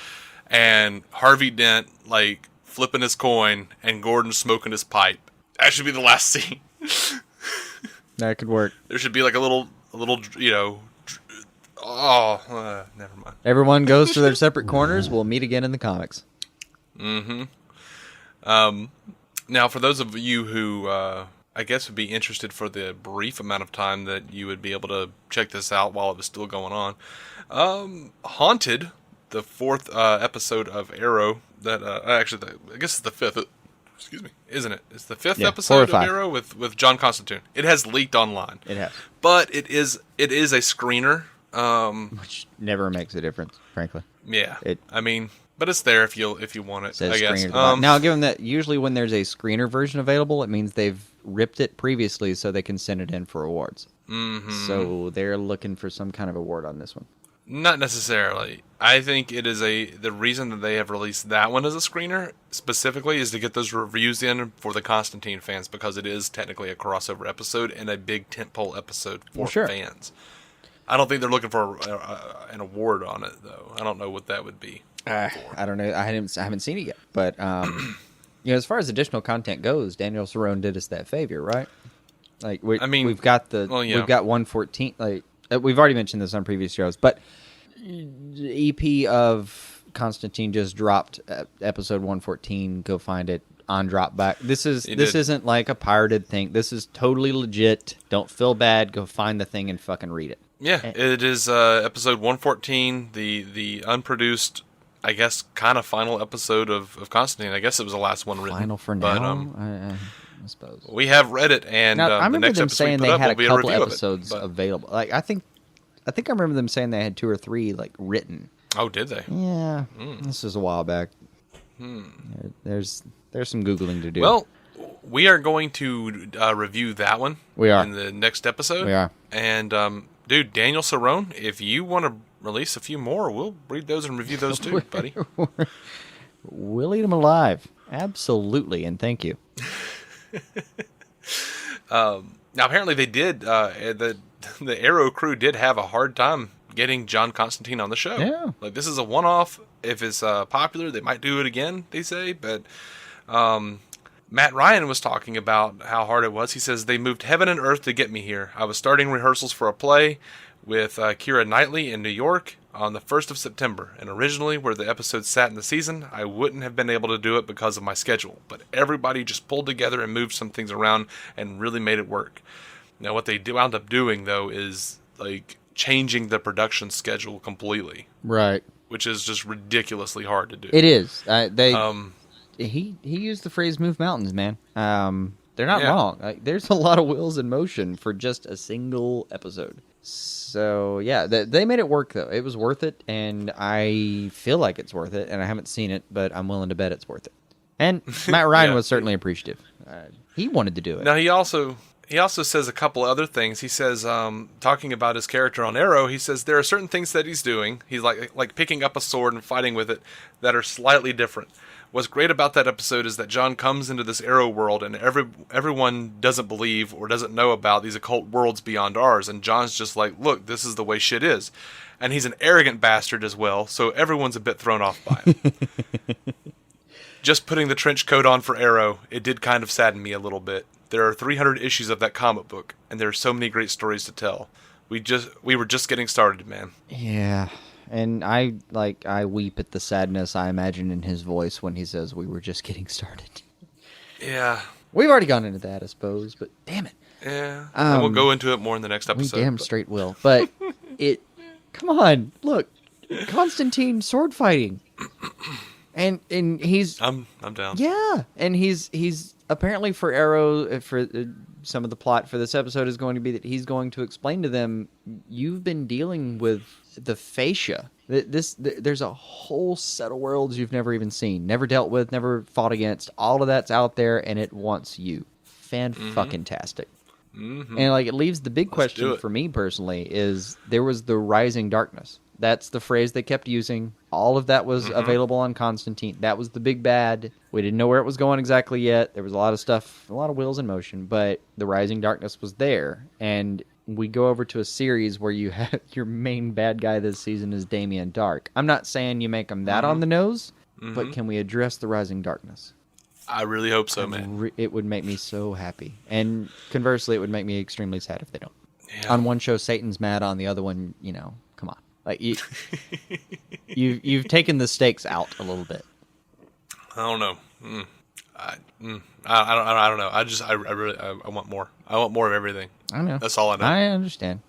And Harvey Dent, like, flipping his coin and Gordon smoking his pipe. That should be the last scene. That could work. There should be, like, a little, never mind. Everyone goes to their separate corners. We'll meet again in the comics. Mm-hmm. Now, for those of you who, I guess, would be interested for the brief amount of time that you would be able to check this out while it was still going on, Haunted, the 4th episode of Arrow, that I guess it's the 5th. Excuse me, isn't it? It's the 5th episode of Arrow with John Constantine. It has leaked online. It has, but it is a screener, which never makes a difference, frankly. Yeah, but it's there if you want it. Says I guess. Now, given that usually when there's a screener version available, it means they've ripped it previously so they can send it in for awards. Mm-hmm. So they're looking for some kind of award on this one. Not necessarily. I think it is the reason that they have released that one as a screener specifically is to get those reviews in for the Constantine fans, because it is technically a crossover episode and a big tentpole episode for fans. I don't think they're looking for an award on it, though. I don't know what that would be. I don't know. I haven't seen it yet. But as far as additional content goes, Daniel Cerrone did us that favor, right? Like, we've got 114. Like, we've already mentioned this on previous shows, but the EP of Constantine just dropped episode 114. Go find it on Dropback. This isn't like a pirated thing. This is totally legit. Don't feel bad. Go find the thing and fucking read it. Yeah, it is episode 114, the unproduced, I guess, kind of final episode of Constantine. I guess it was the last one written. Final for now, I suppose. We have read it, and now, I remember them saying they had a couple episodes available. Like, I think I remember them saying they had 2 or 3 like written. Oh, did they? Yeah, this was a while back. There's some Googling to do. Well, we are going to review that one. We are in the next episode. We are, and dude, Daniel Cerrone, if you want to release a few more, we'll read those and review those too, buddy. We'll eat them alive. Absolutely, and thank you. Now, apparently they did, the Arrow crew did have a hard time getting John Constantine on the show. Yeah. Like, this is a one-off. If it's popular, they might do it again, they say, but Matt Ryan was talking about how hard it was. He says, they moved heaven and earth to get me here. I was starting rehearsals for a play with Keira Knightley in New York on the 1st of September. And originally, where the episodes sat in the season, I wouldn't have been able to do it because of my schedule. But everybody just pulled together and moved some things around and really made it work. Now, what they wound up doing, though, is like changing the production schedule completely. Right. Which is just ridiculously hard to do. It is. He used the phrase "move mountains," man. They're not wrong. There's a lot of wheels in motion for just a single episode. So yeah, they made it work though. It was worth it, and I feel like it's worth it. And I haven't seen it, but I'm willing to bet it's worth it. And Matt Ryan was certainly appreciative. He wanted to do it. Now he also says a couple other things. He says, talking about his character on Arrow, he says there are certain things that he's doing. He's like picking up a sword and fighting with it that are slightly different. What's great about that episode is that John comes into this Arrow world and everyone doesn't believe or doesn't know about these occult worlds beyond ours. And John's just like, look, this is the way shit is. And he's an arrogant bastard as well, so everyone's a bit thrown off by him. Just putting the trench coat on for Arrow, it did kind of sadden me a little bit. There are 300 issues of that comic book, and there are so many great stories to tell. We were just getting started, man. Yeah. And I weep at the sadness I imagine in his voice when he says we were just getting started. Yeah. We've already gone into that, I suppose, but damn it. Yeah. And we'll go into it more in the next episode. We damn straight will. But come on, look. Constantine sword fighting. And he's I'm down. Yeah. And he's apparently for Arrow, for some of the plot for this episode is going to be that he's going to explain to them, you've been dealing with the fascia. There's a whole set of worlds you've never even seen, never dealt with, never fought against. All of that's out there, and it wants you. Fan-fucking-tastic. Mm-hmm. And it leaves the big question for me personally is there was the rising darkness. That's the phrase they kept using. All of that was available on Constantine. That was the big bad. We didn't know where it was going exactly yet. There was a lot of stuff, a lot of wheels in motion, but the rising darkness was there. And we go over to a series where you have your main bad guy this season is Damien Dark. I'm not saying you make him that on the nose, but can we address the rising darkness? I really hope so, man. It would make me so happy. And conversely, it would make me extremely sad if they don't. Yeah. On one show, Satan's mad. On the other one, come on. You've taken the stakes out a little bit. I don't know. I don't know. I want more. I want more of everything. I know. That's all I know. I understand.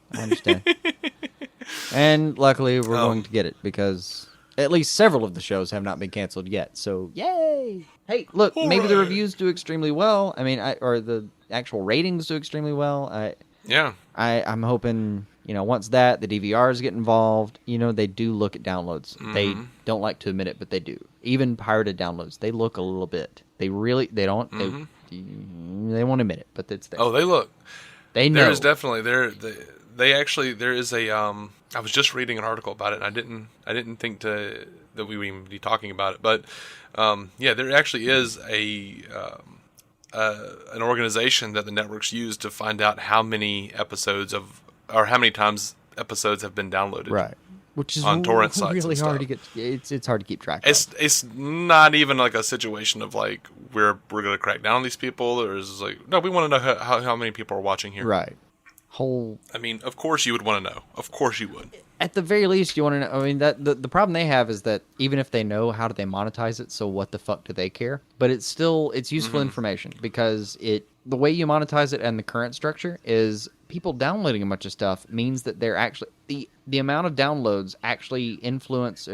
And luckily, we're going to get it because at least several of the shows have not been canceled yet. So, yay! Hey, look, maybe the reviews do extremely well. I mean, or the actual ratings do extremely well. Yeah. I'm hoping, once the DVRs get involved, they do look at downloads. They don't like to admit it, but they do. Even pirated downloads, they look a little bit. They don't, they won't admit it, but it's there. Oh, they look. They know. There is definitely, there is a, I was just reading an article about it, and I didn't think that we would even be talking about it, but, there actually is an organization that the networks use to find out how many episodes or how many times episodes have been downloaded. Right. Which is on torrent sites. Really hard to get. It's hard to keep track of. It's not even like a situation of like we're going to crack down on these people. There's no, we want to know how many people are watching here. Right. I mean, of course you would want to know. Of course you would. At the very least, you want to know. I mean, that the problem they have is that even if they know, how do they monetize it? So what the fuck do they care? But it's useful information because the way you monetize it and the current structure is people downloading a bunch of stuff means that they're actually the amount of downloads actually influence,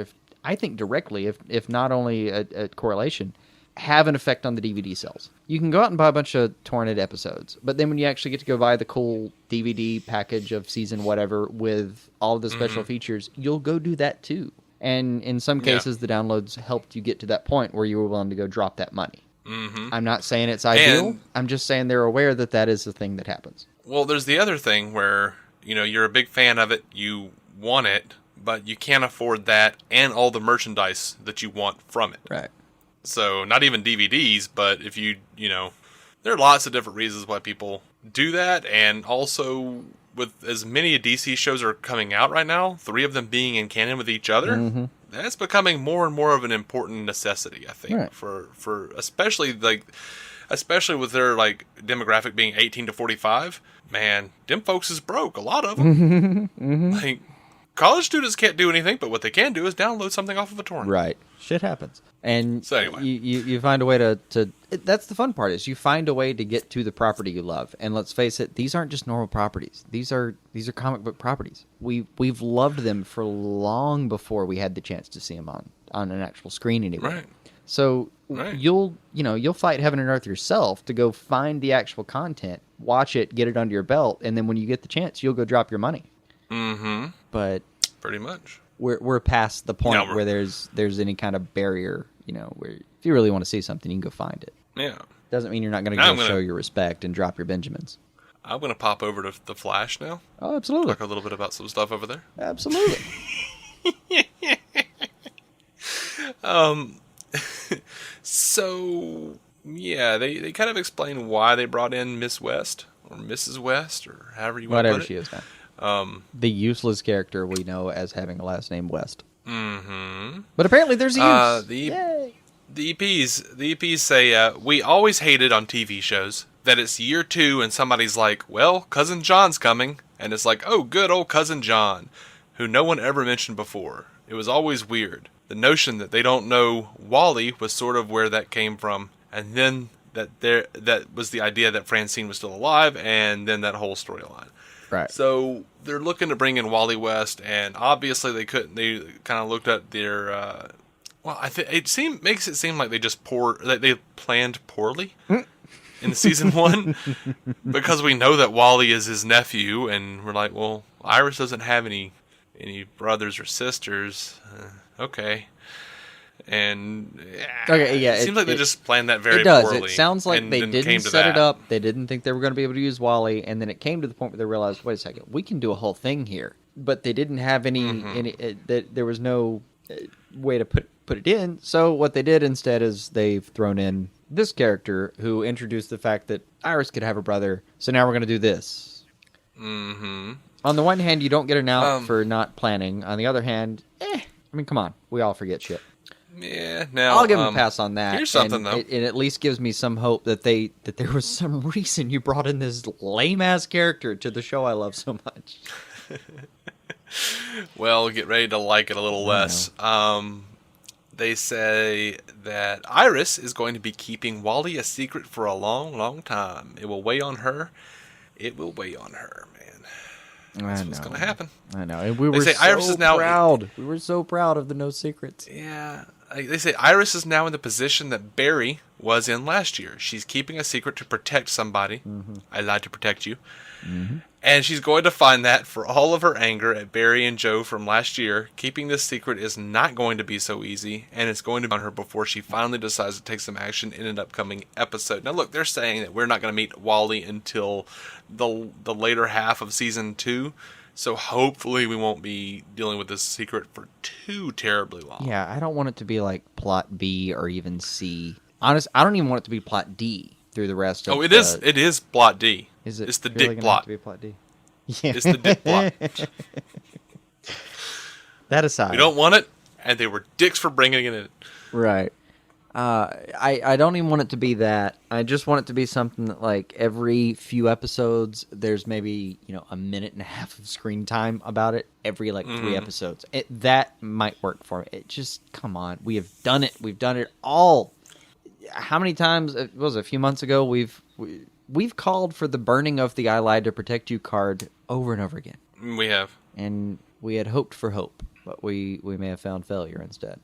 I think directly, if not only a correlation, have an effect on the DVD sales. You can go out and buy a bunch of torrented episodes, but then when you actually get to go buy the cool DVD package of season whatever with all of the special features, you'll go do that too. And in some cases, the downloads helped you get to that point where you were willing to go drop that money. Mm-hmm. I'm not saying it's ideal. I'm just saying they're aware that is the thing that happens. Well, there's the other thing where, you're a big fan of it, you want it, but you can't afford that and all the merchandise that you want from it. Right. So, not even DVDs, but if there are lots of different reasons why people do that, and also with as many DC shows are coming out right now, 3 of them being in canon with each other, that's becoming more and more of an important necessity, I think, for especially with their like demographic being 18 to 45. Man, them folks is broke. A lot of them. Like, college students can't do anything, but what they can do is download something off of a torrent. Right. Shit happens. And so anyway, you find a way to that's the fun part, is you find a way to get to the property you love. And let's face it, these aren't just normal properties. These are comic book properties. We've loved them for long before we had the chance to see them on an actual screen anyway. Right. So you'll fight heaven and earth yourself to go find the actual content, watch it, get it under your belt, and then when you get the chance, you'll go drop your money. Mm-hmm. But pretty much. We're past the point where there's any kind of barrier, where if you really want to see something, you can go find it. Yeah. Doesn't mean you're not going to show your respect and drop your Benjamins. I'm going to pop over to The Flash now. Oh, absolutely. Talk a little bit about some stuff over there. Absolutely. So, yeah, they kind of explain why they brought in Miss West, or Mrs. West, or however you want to put it. Whatever she is now. The useless character we know as having a last name West. Mm-hmm. But apparently there's a use. The EPs say, we always hated on TV shows that it's year 2 and somebody's like, well, Cousin John's coming. And it's like, oh, good old Cousin John, who no one ever mentioned before. It was always weird. The notion that they don't know Wally was sort of where that came from. And then that was the idea that Francine was still alive, and then that whole storyline. Right. So they're looking to bring in Wally West, and obviously they couldn't. They kind of looked at their. I think makes it seem like they planned poorly in season 1, because we know that Wally is his nephew, and we're like, well, Iris doesn't have any brothers or sisters. Okay. And it seems like they just planned that very poorly. It sounds like they didn't set it up. They didn't think they were going to be able to use Wally, and then it came to the point where they realized, wait a second, we can do a whole thing here. But they didn't have there was no way to put it in. So what they did instead is they've thrown in this character who introduced the fact that Iris could have a brother. So now we're going to do this. Mm-hmm. On the one hand, you don't get an out for not planning. On the other hand, I mean, come on, we all forget shit. Yeah, now I'll give him a pass on that. Here's something, though. It at least gives me some hope that there was some reason you brought in this lame-ass character to the show I love so much. Well, get ready to like it a little less. They say that Iris is going to be keeping Wally a secret for a long, long time. It will weigh on her. It will weigh on her, man. That's what's going to happen. I know. And we were so Iris is now proud. We were so proud of the no secrets. Yeah. They say Iris is now in the position that Barry was in last year. She's keeping a secret to protect somebody. Mm-hmm. I lied to protect you. Mm-hmm. And she's going to find that for all of her anger at Barry and Joe from last year, keeping this secret is not going to be so easy, and it's going to be on her before she finally decides to take some action in an upcoming episode. Now look, they're saying that we're not going to meet Wally until the later half of season 2, so hopefully we won't be dealing with this secret for too terribly long. Yeah, I don't want it to be like plot B or even C. Honest, I don't even want it to be plot D through the rest of it is plot D. Is it? It's the dick plot. To be plot D? Yeah. It's the dick plot. That aside, we don't want it, and they were dicks for bringing it in. Right. I don't even want it to be that. I just want it to be something that, like, every few episodes, there's maybe a minute and a half of screen time about it. Every 3 episodes, that might work for me. It just come on, we have done it. We've done it all. How many times? It was a few months ago. We've called for the burning of the "I lied to protect you" card over and over again. We have, and we had hoped for hope, but we may have found failure instead.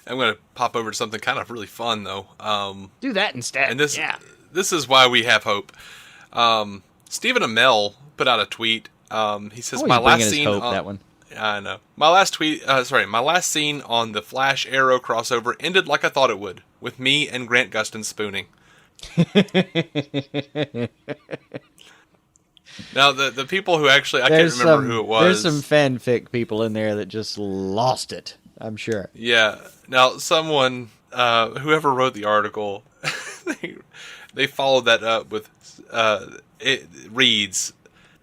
I'm going to pop over to something kind of really fun, though. Do that instead. And this is why we have hope. Stephen Amell put out a tweet. He says, "My last scene." That one. I know. My last scene on the Flash Arrow crossover ended like I thought it would, with me and Grant Gustin spooning. Now, the people who actually, I can't remember who it was. There's some fanfic people in there that just lost it, I'm sure. Yeah. Now, someone, whoever wrote the article, they followed that up with it reads,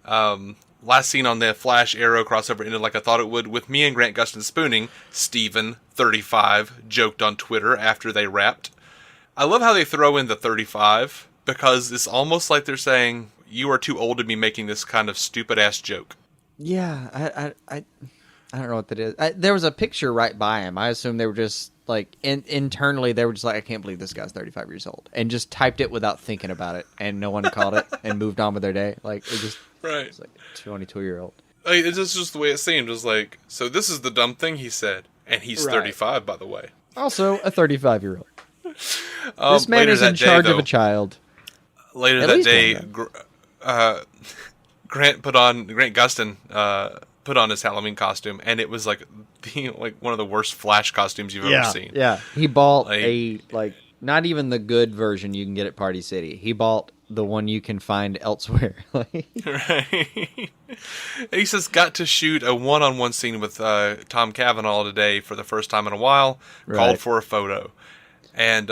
last seen on the Flash Arrow crossover ended like I thought it would, with me and Grant Gustin spooning. Steven, 35, joked on Twitter after they wrapped. I love how they throw in the 35, because it's almost like they're saying, you are too old to be making this kind of stupid-ass joke. Yeah, I don't know what that is. There was a picture right by him. I assume they were just, like, internally, they were just like, I can't believe this guy's 35 years old. And just typed it without thinking about it. And no one caught it and moved on with their day. Like, it just... Right. It's like a 22-year-old. Like, it's just the way it seemed. It was like, so this is the dumb thing he said. And he's 35, by the way. Also, a 35-year-old. This man is in charge of a child. Later that day, Grant Gustin put on his Halloween costume, and it was like one of the worst Flash costumes you've ever seen. Yeah, he bought not even the good version you can get at Party City. He bought the one you can find elsewhere. Right. He says, got to shoot a one-on-one scene with Tom Cavanaugh today for the first time in a while. Right. Called for a photo. And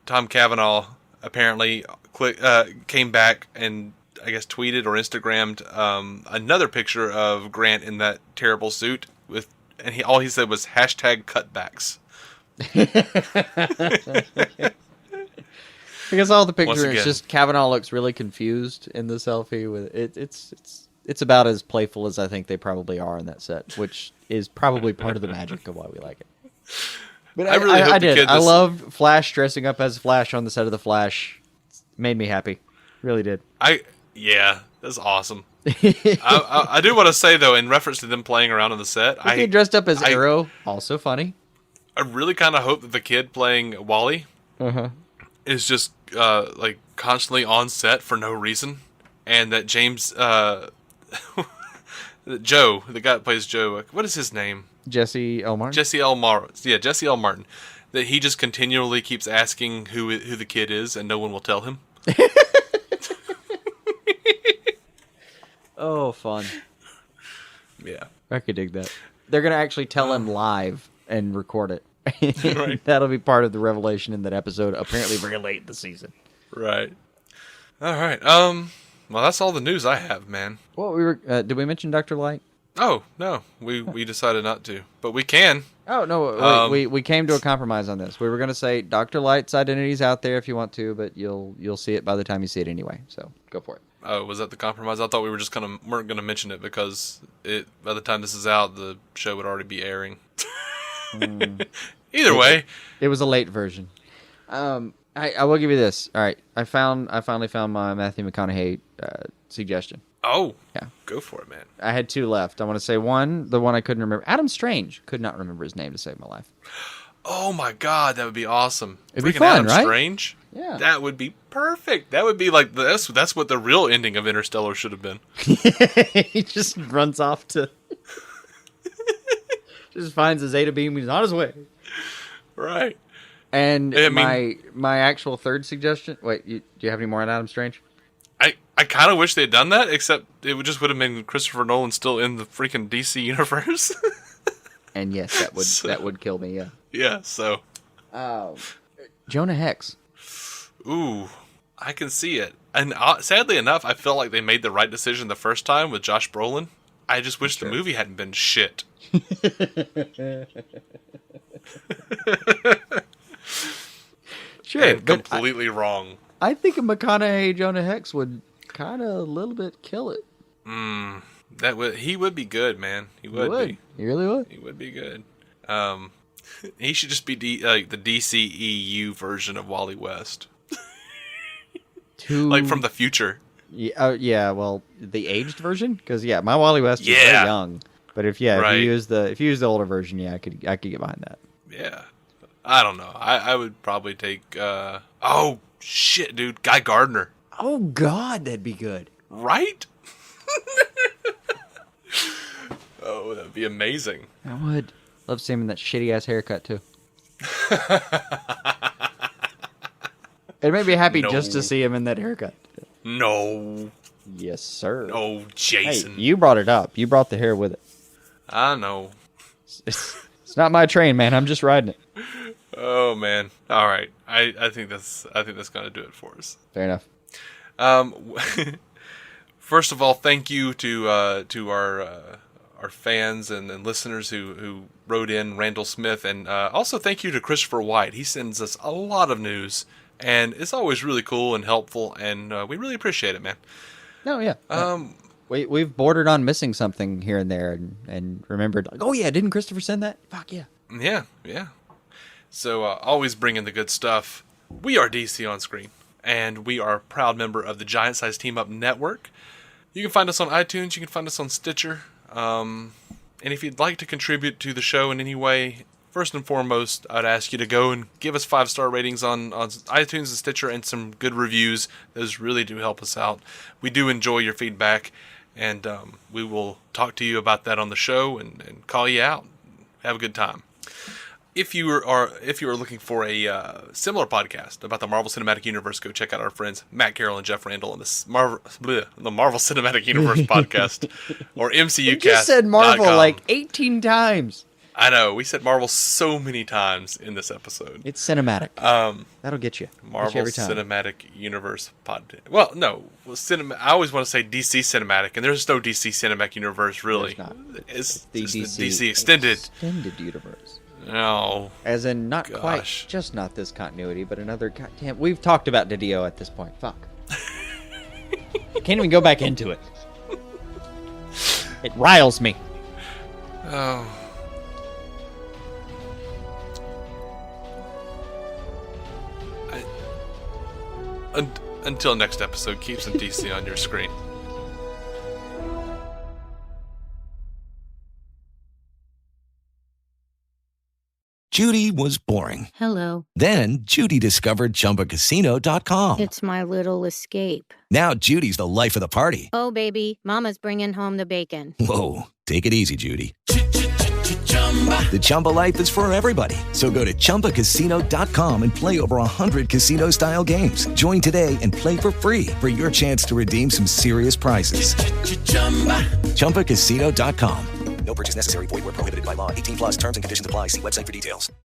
Tom Cavanaugh apparently came back and I guess tweeted or Instagrammed another picture of Grant in that terrible suit and all he said was #cutbacks. Because all the picture is just Kavanaugh looks really confused in the selfie with it. It's about as playful as I think they probably are in that set, which is probably part of the magic of why we like it. But I really hope I loved Flash dressing up as Flash on the set of The Flash. It made me happy. Really did. Yeah, that's awesome. I do want to say, though, in reference to them playing around on the set... He dressed up as Arrow, also funny. I really kind of hope that the kid playing Wally is just constantly on set for no reason. And that James... Joe, the guy that plays Joe... What is his name? Jesse L. Martin? Jesse L. Martin. Yeah, Jesse L. Martin. That he just continually keeps asking who the kid is, and no one will tell him. Oh, fun. Yeah. I could dig that. They're going to actually tell him live and record it. Right. That'll be part of the revelation in that episode, apparently very late in the season. Right. All right. Well, that's all the news I have, man. Well, did we mention Dr. Light? Oh, no. We decided not to. But we can. Oh, no. We came to a compromise on this. We were going to say Dr. Light's identity's out there if you want to, but you'll see it by the time you see it anyway. So go for it. Oh, was that the compromise? I thought we were just weren't going to mention it because by the time this is out, the show would already be airing. Either way. It was a late version. I will give you this. All right. I finally found my Matthew McConaughey suggestion. Oh. Yeah. Go for it, man. I had two left. I want to say one, the one I couldn't remember. Adam Strange. Could not remember his name to save my life. Oh my God, that would be awesome. It'd be fun, Adam right? Strange? Yeah. That would be perfect. That would be like, that's what the real ending of Interstellar should have been. He just runs off to... just finds a Zeta beam. He's on his way. Right. And my actual third suggestion... Wait, do you have any more on Adam Strange? I kind of wish they had done that, except it would have been Christopher Nolan still in the freaking DC universe. And yes, that would kill me, yeah. Yeah, so... Jonah Hex. Ooh, I can see it. And sadly enough, I felt like they made the right decision the first time with Josh Brolin. I just wish the movie hadn't been shit. Sure, and completely wrong. I think a McConaughey Jonah Hex would kind of a little bit kill it. He would be good, man. He would be. He really would. He would be good. He should just be the DCEU version of Wally West. Like from the future. Yeah, well, the aged version? Because, my Wally West is very young. But if you use the older version, I could get behind that. Yeah. I don't know. I would probably take, oh, shit, dude. Guy Gardner. Oh, God, that'd be good. Right? Oh, that'd be amazing. I would. Love seeing him in that shitty-ass haircut, too. It made me happy just to see him in that haircut. No. Yes, sir. No, Jason. Hey, you brought it up. You brought the hair with it. I know. It's not my train, man. I'm just riding it. Oh, man. All right. I think that's gonna do it for us. Fair enough. First of all, thank you to our fans and listeners who wrote in, Randall Smith, and also thank you to Christopher White. He sends us a lot of news, and it's always really cool and helpful, and we really appreciate it, man. No, yeah. We've bordered on missing something here and there, and remembered, like, oh yeah, didn't Christopher send that? Fuck yeah. Yeah. So always bringing the good stuff. We are DC On Screen, and we are a proud member of the Giant Size Team Up Network. You can find us on iTunes. You can find us on Stitcher. And if you'd like to contribute to the show in any way, first and foremost, I'd ask you to go and give us 5-star ratings on iTunes and Stitcher and some good reviews. Those really do help us out. We do enjoy your feedback, and we will talk to you about that on the show and call you out. Have a good time. If you are looking for a similar podcast about the Marvel Cinematic Universe, go check out our friends Matt Carroll and Jeff Randall on the Marvel Cinematic Universe podcast, or MCUcast.com. You just said Marvel like 18 times. I know, we said Marvel so many times in this episode. It's cinematic. That'll get you. Marvel every time. Cinematic Universe podcast. Well, no, I always want to say DC Cinematic, and there's no DC Cinematic Universe really. There's not. It's the DC Extended Universe. No. As in, not quite, just not this continuity, but another. Goddamn, we've talked about Didio at this point. Fuck. Can't even go back into it. It riles me. Oh. Until next episode, keep some DC on your screen. Judy was boring. Hello. Then Judy discovered ChumbaCasino.com. It's my little escape. Now Judy's the life of the party. Oh, baby, mama's bringing home the bacon. Whoa, take it easy, Judy. The Chumba life is for everybody. So go to ChumbaCasino.com and play over 100 casino-style games. Join today and play for free for your chance to redeem some serious prizes. ChumbaCasino.com. No purchase necessary. Void where prohibited by law. 18+ terms and conditions apply. See website for details.